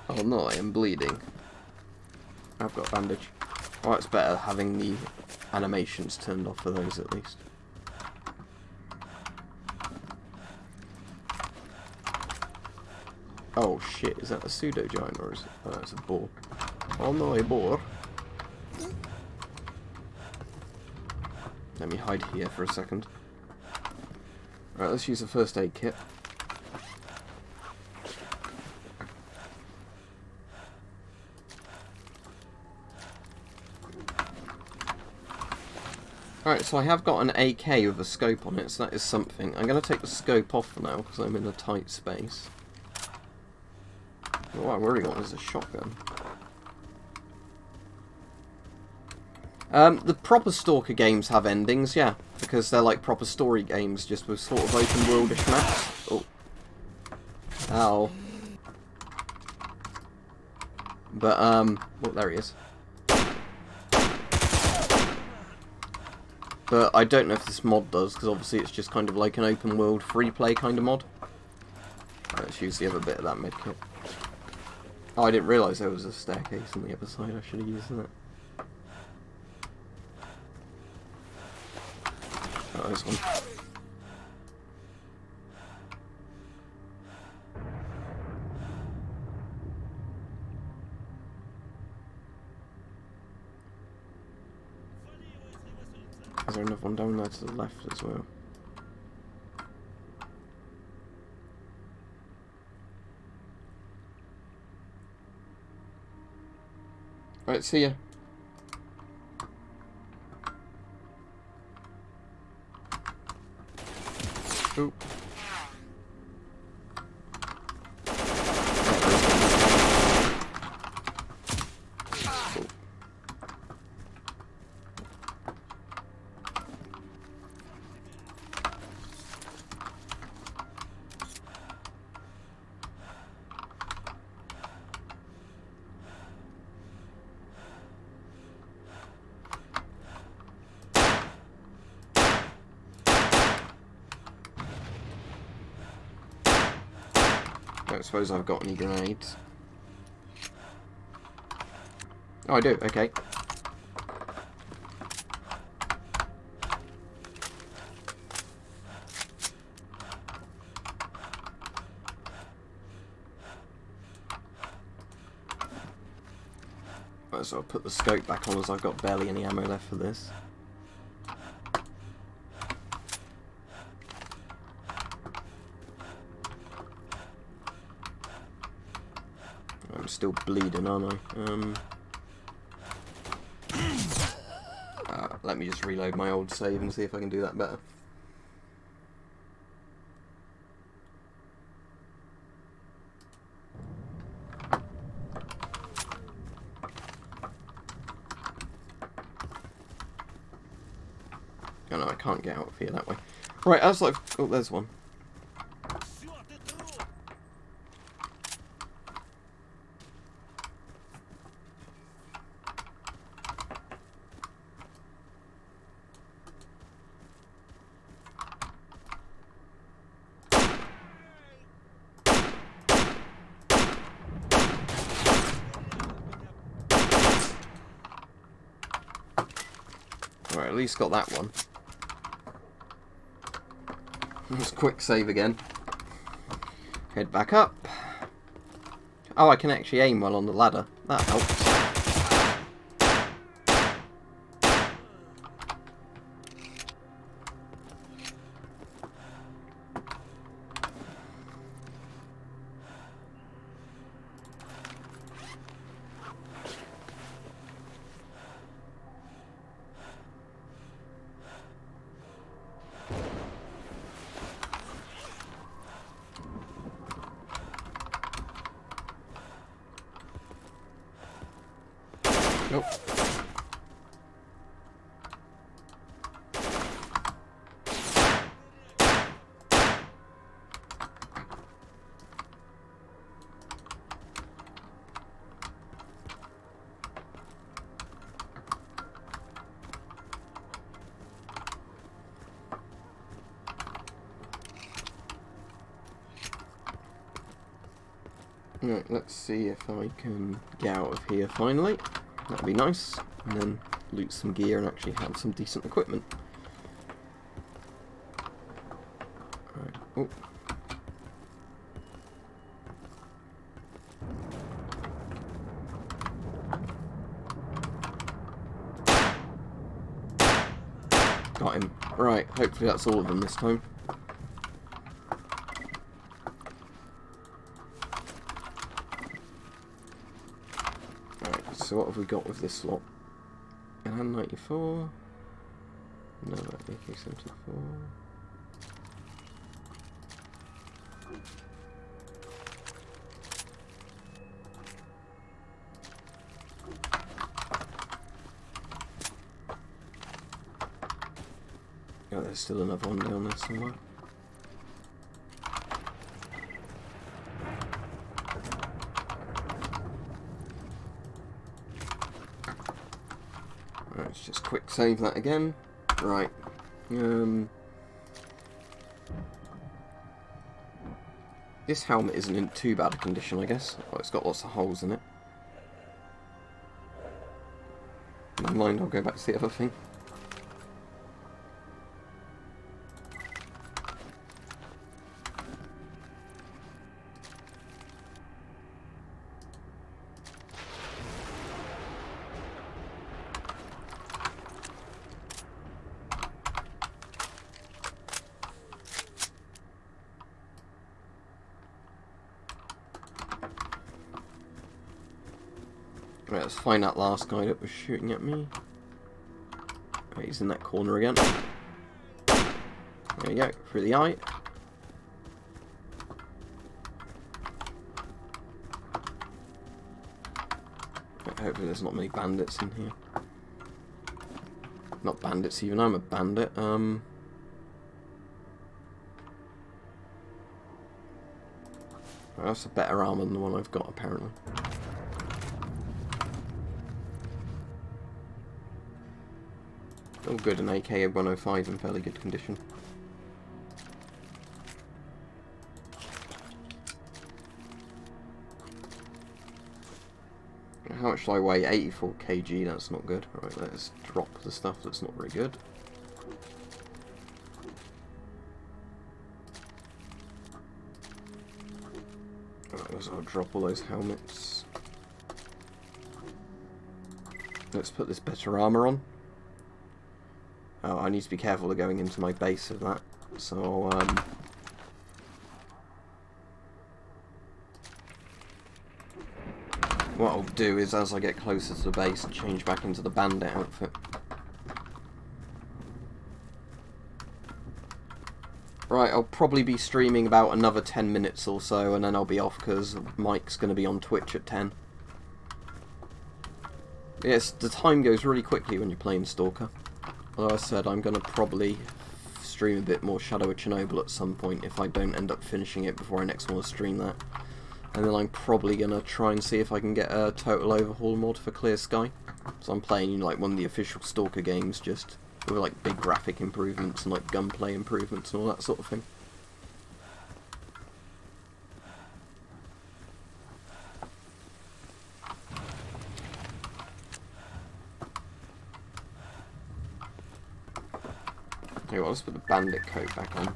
Oh no, I am bleeding. I've got a bandage. Well, it's better having the animations turned off for those at least. Oh shit, is that a pseudo giant or is it? Oh, that's a boar. Oh no, a boar. Let me hide here for a second. Alright, let's use the first aid kit. Alright, so I have got an AK with a scope on it, so that is something. I'm going to take the scope off for now, because I'm in a tight space. What I've already got is a shotgun. The proper Stalker games have endings, yeah, because they're like proper story games, just with sort of open worldish maps. Oh. Ow. But, well, there he is. But I don't know if this mod does, because obviously it's just kind of like an open world free play kind of mod. Right, let's use the other bit of that medkit. Oh, I didn't realise there was a staircase on the other side. I should have used that. Oh, this one. Is there another one down there to the left as well? Right, see ya. Ooh. I don't suppose I've got any grenades. Oh, I do, okay. Right, so I'll put the scope back on as I've got barely any ammo left for this. I'm still bleeding, aren't I? Let me just reload my old save and see if I can do that better. Oh no, I can't get out of here that way. Right, I was like... Oh, there's one. Всё, ты труп! Alright, at least got that one. Let's quick save again. Head back up. Oh, I can actually aim well on the ladder. That helps. Nope. Right, let's see if I can get out of here finally. That'd be nice. And then loot some gear and actually have some decent equipment. Right. Oh. Got him. Right, hopefully that's all of them this time. So what have we got with this lot? An 94. Another AK-74. Oh, there's still another one down there somewhere. Let's just quick save that again. Right. This helmet isn't in too bad a condition, I guess. Oh, it's got lots of holes in it. Never mind, I'll go back to the other thing. Right, let's find that last guy that was shooting at me. Right, he's in that corner again. There you go, through the eye. Right, hopefully there's not many bandits in here. Not bandits even, I'm a bandit. That's a better armor than the one I've got apparently. All good, an AK-105 in fairly good condition. How much do I weigh? 84 kg, that's not good. Right, let's drop the stuff that's not very good. Right, I'll drop all those helmets. Let's put this better armor on. Oh, I need to be careful of going into my base of that. So, what I'll do is, as I get closer to the base, change back into the Bandit outfit. Right, I'll probably be streaming about another 10 minutes or so, and then I'll be off because Mike's going to be on Twitch at 10. Yes, the time goes really quickly when you're playing Stalker. Like I said, I'm going to probably stream a bit more Shadow of Chernobyl at some point if I don't end up finishing it before I next want to stream that. And then I'm probably going to try and see if I can get a Total Overhaul mod for Clear Sky. So I'm playing, you know, like one of the official Stalker games, just with like big graphic improvements and like gunplay improvements and all that sort of thing. Okay, well, let's put the Bandit coat back on.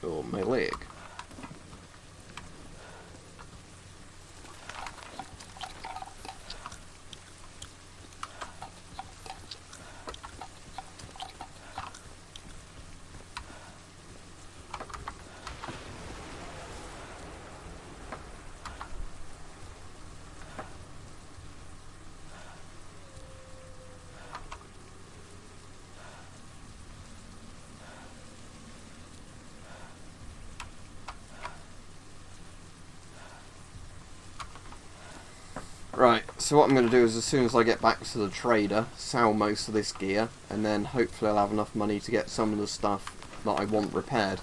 Oh, my leg. Right, so what I'm going to do is as soon as I get back to the trader, sell most of this gear, and then hopefully I'll have enough money to get some of the stuff that I want repaired.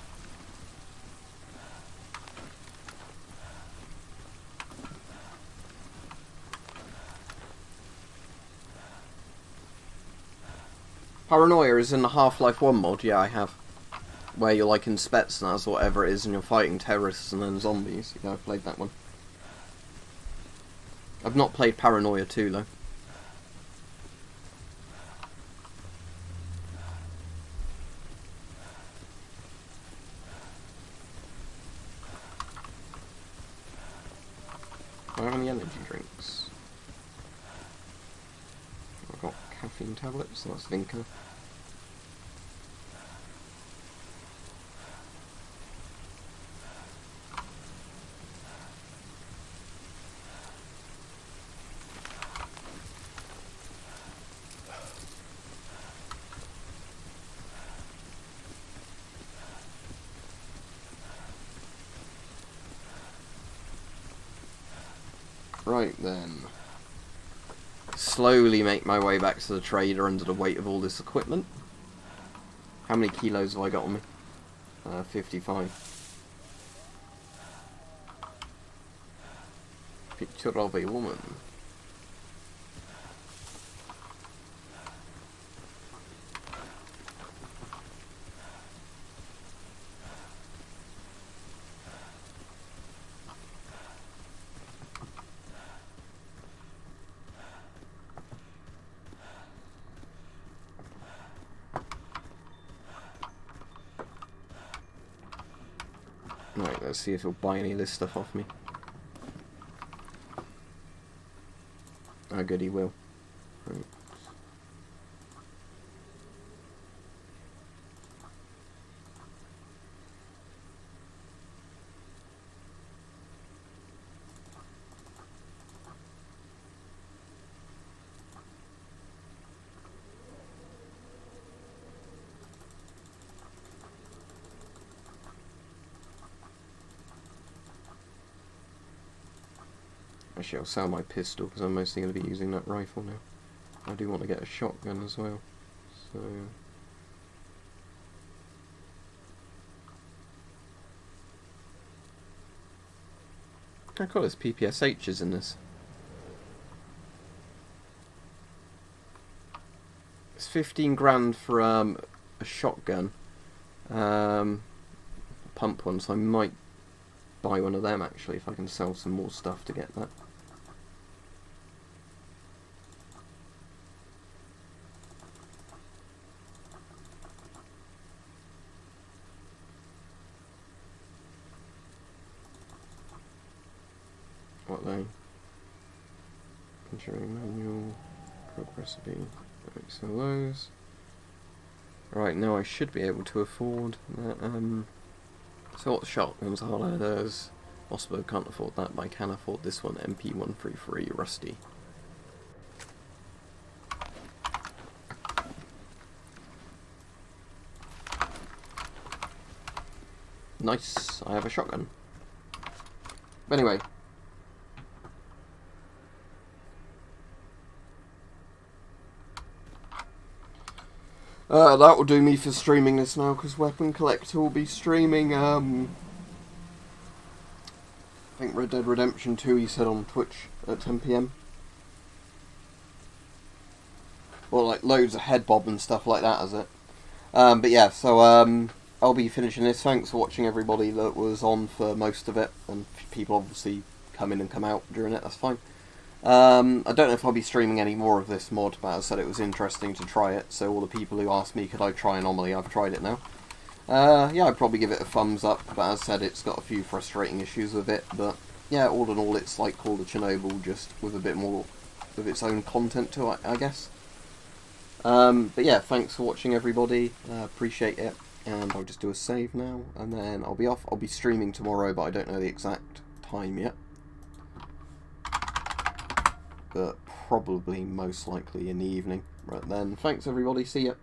Paranoia is in the Half-Life 1 mod, yeah I have. Where you're like in Spetsnaz or whatever it is and you're fighting terrorists and then zombies. Yeah, I've played that one. I've not played Paranoia 2 though. Do I have any energy drinks? I've got caffeine tablets, so that's Vinca. Right then. Slowly make my way back to the trader under the weight of all this equipment. How many kilos have I got on me? 55. Picture of a woman. Right, let's see if he'll buy any of this stuff off me. Oh good, he will. Right. Actually, I'll sell my pistol because I'm mostly going to be using that rifle now. I do want to get a shotgun as well. So I got there's PPSHs in this. It's 15 grand for a shotgun, pump one. So I might buy one of them actually if I can sell some more stuff to get that. What though? Engineering manual, cook recipe. Right, so those. Right, now I should be able to afford that. So what shotguns are there? There's Mossberg, can't afford that, but I can afford this one, MP133 Rusty. Nice, I have a shotgun. But anyway. That will do me for streaming this now, because Weapon Collector will be streaming, I think Red Dead Redemption 2, he said on Twitch at 10 PM. Well, like loads of head bob and stuff like that, is it? But yeah, so I'll be finishing this. Thanks for watching, everybody that was on for most of it, and people obviously come in and come out during it, that's fine. I don't know if I'll be streaming any more of this mod, but as I said, it was interesting to try it, so all the people who asked me could I try Anomaly, I've tried it now. Yeah, I'd probably give it a thumbs up, but as I said, it's got a few frustrating issues with it, but yeah, all in all, it's like Call of Chernobyl, just with a bit more of its own content to it, I guess. But yeah, thanks for watching, everybody, appreciate it, and I'll just do a save now, and then I'll be off. I'll be streaming tomorrow, but I don't know the exact time yet. But probably most likely in the evening. Right then, thanks everybody, see ya.